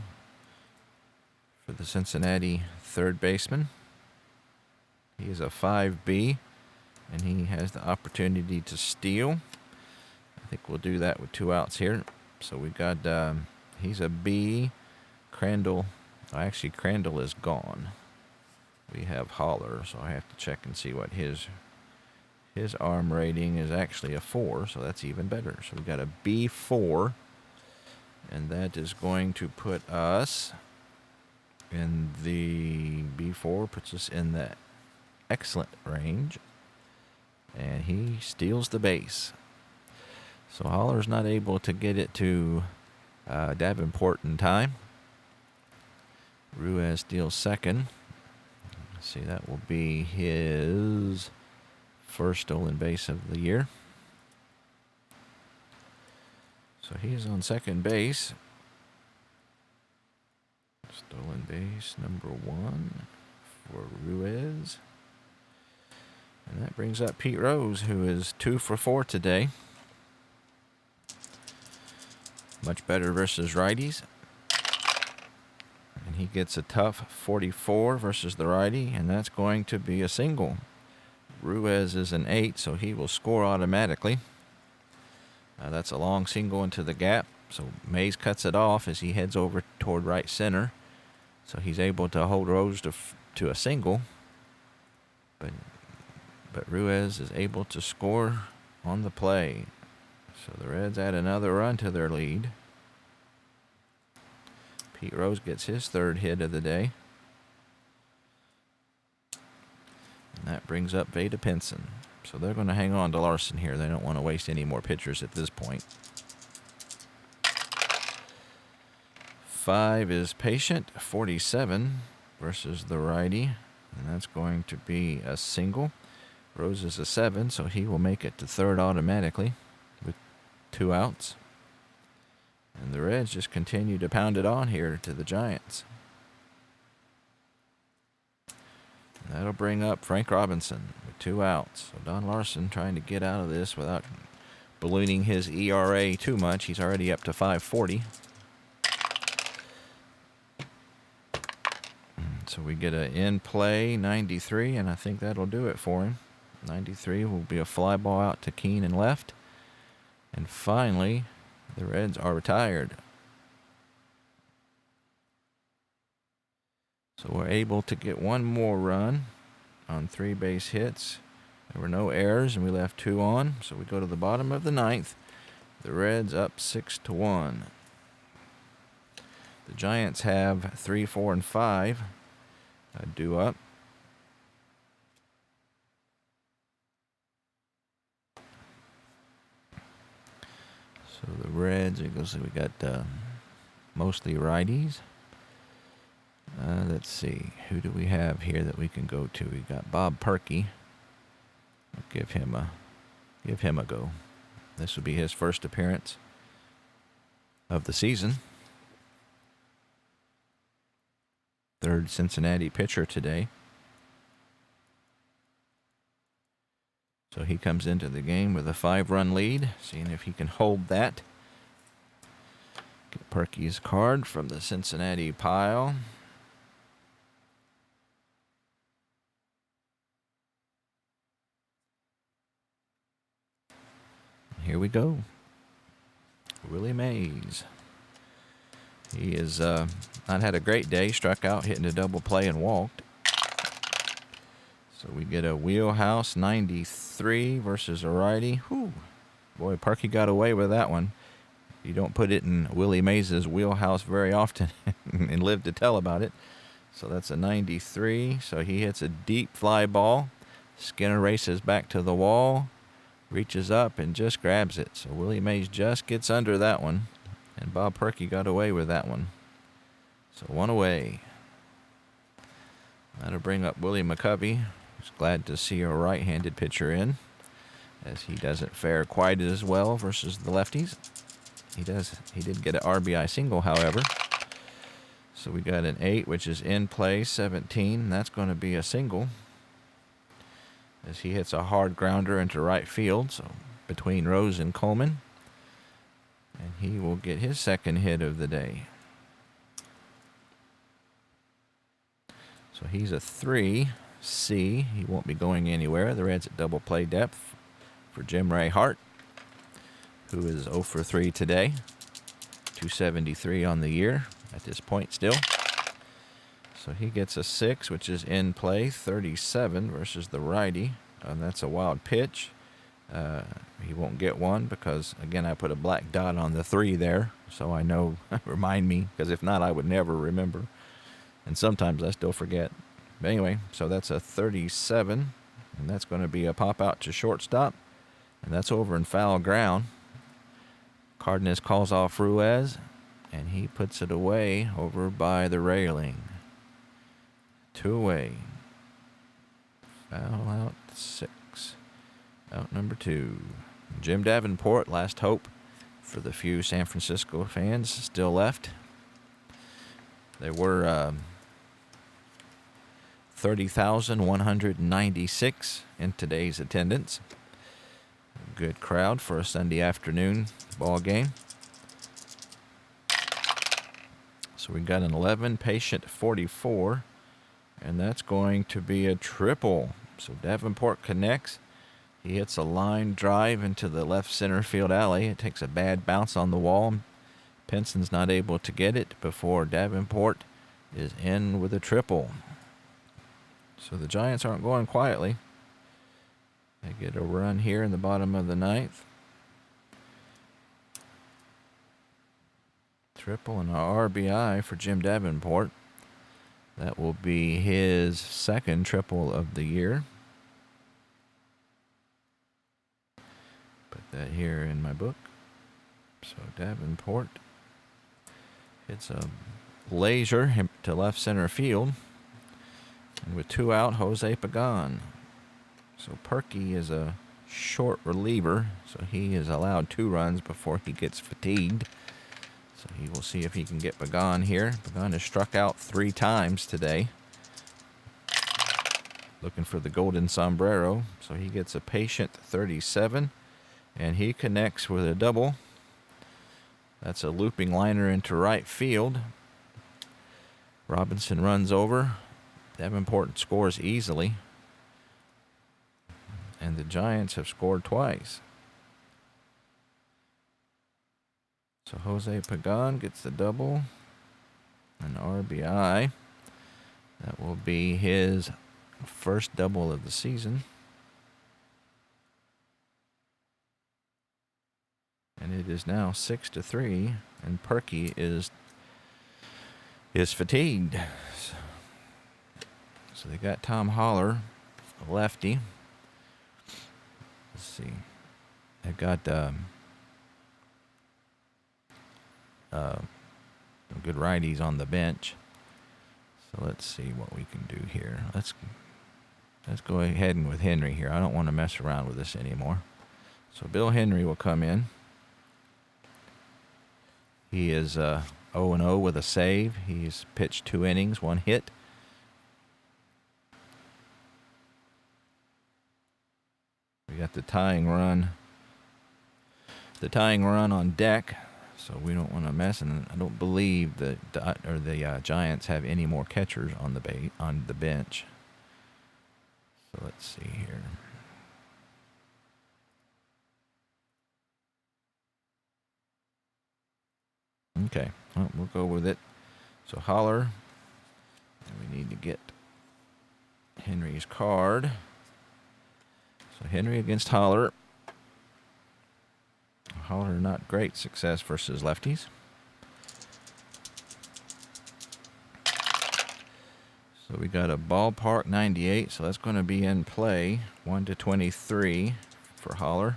for the Cincinnati third baseman. He is a 5B, and he has the opportunity to steal. I think we'll do that with 2 outs here. So we got, he's a B. Crandall, actually Crandall is gone. We have Holler, so I have to check and see what his arm rating is. Actually a 4, so that's even better. So we got a B4, and that is going to put us in the B4, puts us in the excellent range, and he steals the base. So Holler's not able to get it to Davenport in time. Ruiz steals second. Let's see, that will be his first stolen base of the year. So he is on second base. Stolen base number 1 for Ruiz. And that brings up Pete Rose, who is 2 for 4 today. Much better versus righties. And he gets a tough 44 versus the righty, and that's going to be a single. Ruiz is an 8, so he will score automatically. That's a long single into the gap, so Mays cuts it off as he heads over toward right center. So he's able to hold Rose to a single, but Ruiz is able to score on the play. So the Reds add another run to their lead. Pete Rose gets his third hit of the day. And that brings up Veda Pinson. So they're going to hang on to Larson here. They don't want to waste any more pitchers at this point. 5 is patient, 47 versus the righty. And that's going to be a single. Rose is a 7, so he will make it to third automatically with 2 outs. And the Reds just continue to pound it on here to the Giants. And that'll bring up Frank Robinson with 2 outs. So Don Larson trying to get out of this without ballooning his ERA too much. He's already up to 540. So we get an in-play 93, and I think that'll do it for him. 93 will be a fly ball out to Keene and left. And finally, the Reds are retired. So we're able to get one more run on 3 base hits. There were no errors, and we left 2 on. So we go to the bottom of the 9th. The Reds up 6-1. The Giants have 3, 4, and 5 due up. So the Reds, we got mostly righties. Let's see, who do we have here that we can go to? We got Bob Perky. I'll give him a go. This will be his first appearance of the season. Third Cincinnati pitcher today. So he comes into the game with a 5-run lead, seeing if he can hold that. Get Perky's card from the Cincinnati pile. Here we go. Willie Mays. He has not had a great day. Struck out, hitting a double play, and walked. So we get a wheelhouse 93 versus a righty. Whew. Boy, Perky got away with that one. You don't put it in Willie Mays' wheelhouse very often and live to tell about it. So that's a 93. So he hits a deep fly ball. Skinner races back to the wall. Reaches up and just grabs it. So Willie Mays just gets under that one. And Bob Perky got away with that one. So 1 away. That'll bring up Willie Mccovey. He's glad to see a right-handed pitcher in, as he doesn't fare quite as well versus the lefties. He did get an RBI single, however. So we got an 8, which is in play, 17. That's going to be a single, as he hits a hard grounder into right field, so between Rose and Coleman. And he will get his second hit of the day. So he's a 3C. He won't be going anywhere. The Reds at double play depth for Jim Ray Hart, who is 0 for 3 today. 273 on the year at this point still. So he gets a 6, which is in play, 37 versus the righty. And that's a wild pitch. He won't get one because, again, I put a black dot on the 3 there, so I know, remind me, because if not, I would never remember. And sometimes I still forget. But anyway, so that's a 37, and that's going to be a pop out to shortstop, and that's over in foul ground. Cardenas calls off Ruiz, and he puts it away over by the railing. 2 away. Foul out 6. Out number 2. Jim Davenport, last hope for the few San Francisco fans still left. There were 30,196 in today's attendance. A good crowd for a Sunday afternoon ball game. So we got an 11 patient 44, and that's going to be a triple. So Davenport connects. He hits a line drive into the left center field alley. It takes a bad bounce on the wall. Penson's not able to get it before Davenport is in with a triple. So the Giants aren't going quietly. They get a run here in the bottom of the 9th. Triple and an RBI for Jim Davenport. That will be his second triple of the year. Put that here in my book. So Davenport hits a laser to left center field. And with 2 out, Jose Pagan. So Perky is a short reliever, so he is allowed 2 runs before he gets fatigued. So he will see if he can get Pagan here. Pagan has struck out 3 times today. Looking for the golden sombrero. So he gets a patient 37. And he connects with a double. That's a looping liner into right field. Robinson runs over. Davenport scores easily. And the Giants have scored twice. So Jose Pagan gets the double. An RBI. That will be his first double of the season. And it is now 6-3, and Perky is fatigued. So they got Tom Holler, a lefty. Let's see. They've got some good righties on the bench. So let's see what we can do here. Let's go ahead and with Henry here. I don't want to mess around with this anymore. So Bill Henry will come in. He is 0-0 with a save. He's pitched 2 innings, 1 hit. We got the tying run on deck, so we don't want to mess. And I don't believe the Giants have any more catchers on the bench. So let's see here. Okay, well, we'll go with it. So Holler, and we need to get Henry's card. So Henry against Holler. Holler not great success versus lefties. So we got a ballpark 98, so that's going to be in play. 1-23 for Holler.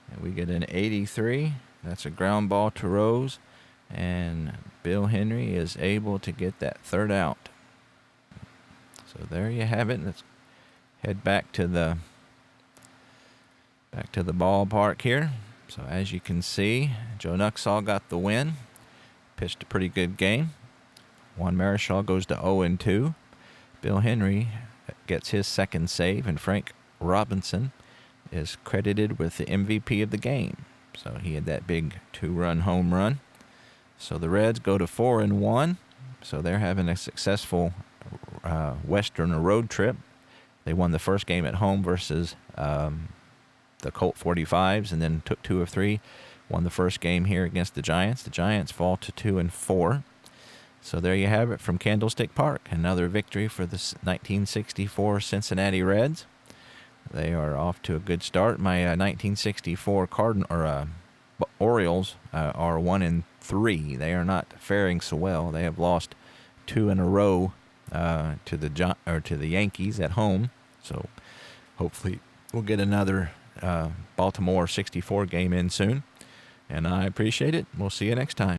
And we get an 83. That's a ground ball to Rose. And Bill Henry is able to get that third out. So there you have it. Let's head back to the ballpark here. So as you can see, Joe Nuxhall got the win. Pitched a pretty good game. Juan Marichal goes to 0-2. Bill Henry gets his second save, and Frank Robinson is credited with the MVP of the game. So he had that big 2-run home run. So the Reds go to 4-1. So they're having a successful Western road trip. They won the first game at home versus the Colt 45s, and then took 2 of 3. Won the first game here against the Giants. The Giants fall to 2-4. So there you have it from Candlestick Park. Another victory for the 1964 Cincinnati Reds. They are off to a good start. My 1964 Orioles are 1-3. They are not faring so well. They have lost 2 in a row to the Yankees at home. So hopefully we'll get another Baltimore 64 game in soon. And I appreciate it. We'll see you next time.